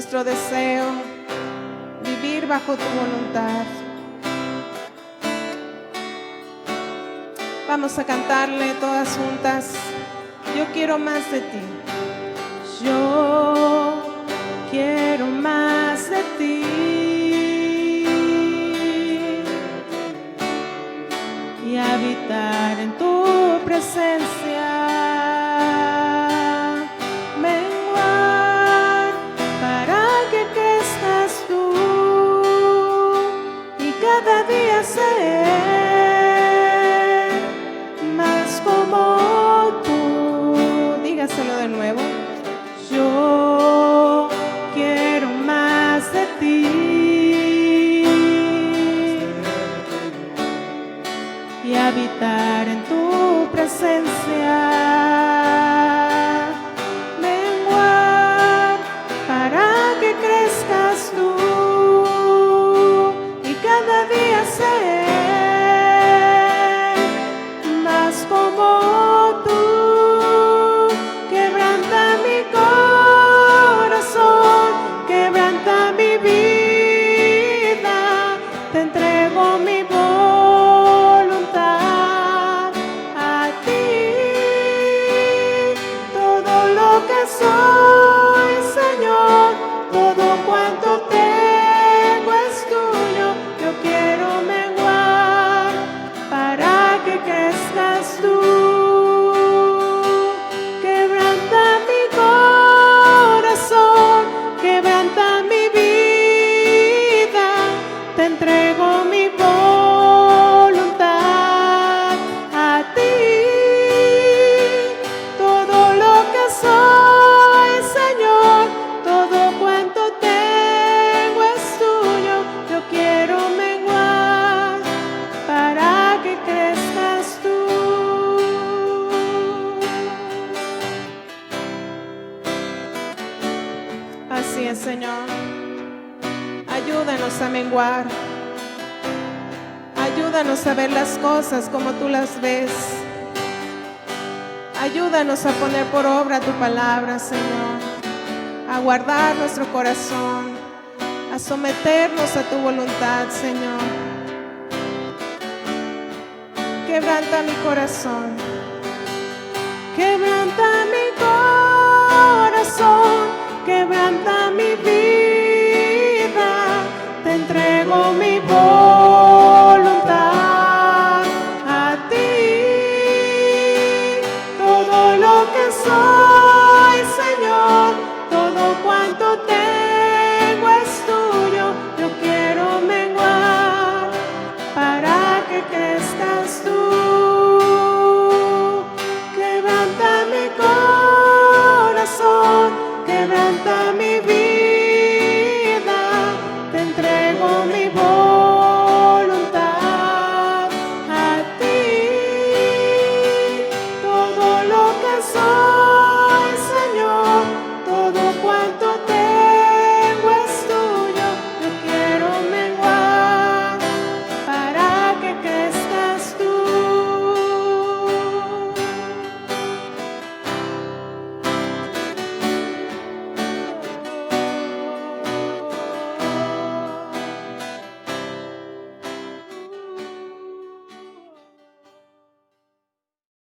nuestro deseo, vivir bajo tu voluntad. Vamos a cantarle todas juntas. Yo quiero más de ti. Yo quiero más de ti. Y habitar en tu presencia. Menguar para que crezcas tú. Y cada día ser más como tú. Dígaselo de nuevo. Yo quiero más de ti. Y habitar en tu presencia. Menguar para que crezcas tú. Y cada día ser más como tú. Quebranta mi corazón, quebranta mi vida. Te entrego mi voluntad a ti. Todo lo que soy, Señor, todo cuanto tengo es tuyo. Yo quiero menguar para que crezcas tú. Quebranta mi corazón, quebranta mi vida. Te entrego mi voluntad a ti. Todo lo que soy, Señor, todo cuanto tengo es tuyo. Yo quiero menguar para que crezcas tú. Así es, Señor. Ayúdanos a menguar. Ayúdanos a ver las cosas como tú las ves. Ayúdanos a poner por obra tu palabra, Señor. A guardar nuestro corazón. A someternos a tu voluntad, Señor. Quebranta mi corazón. Quebranta mi corazón. Quebranta mi vida.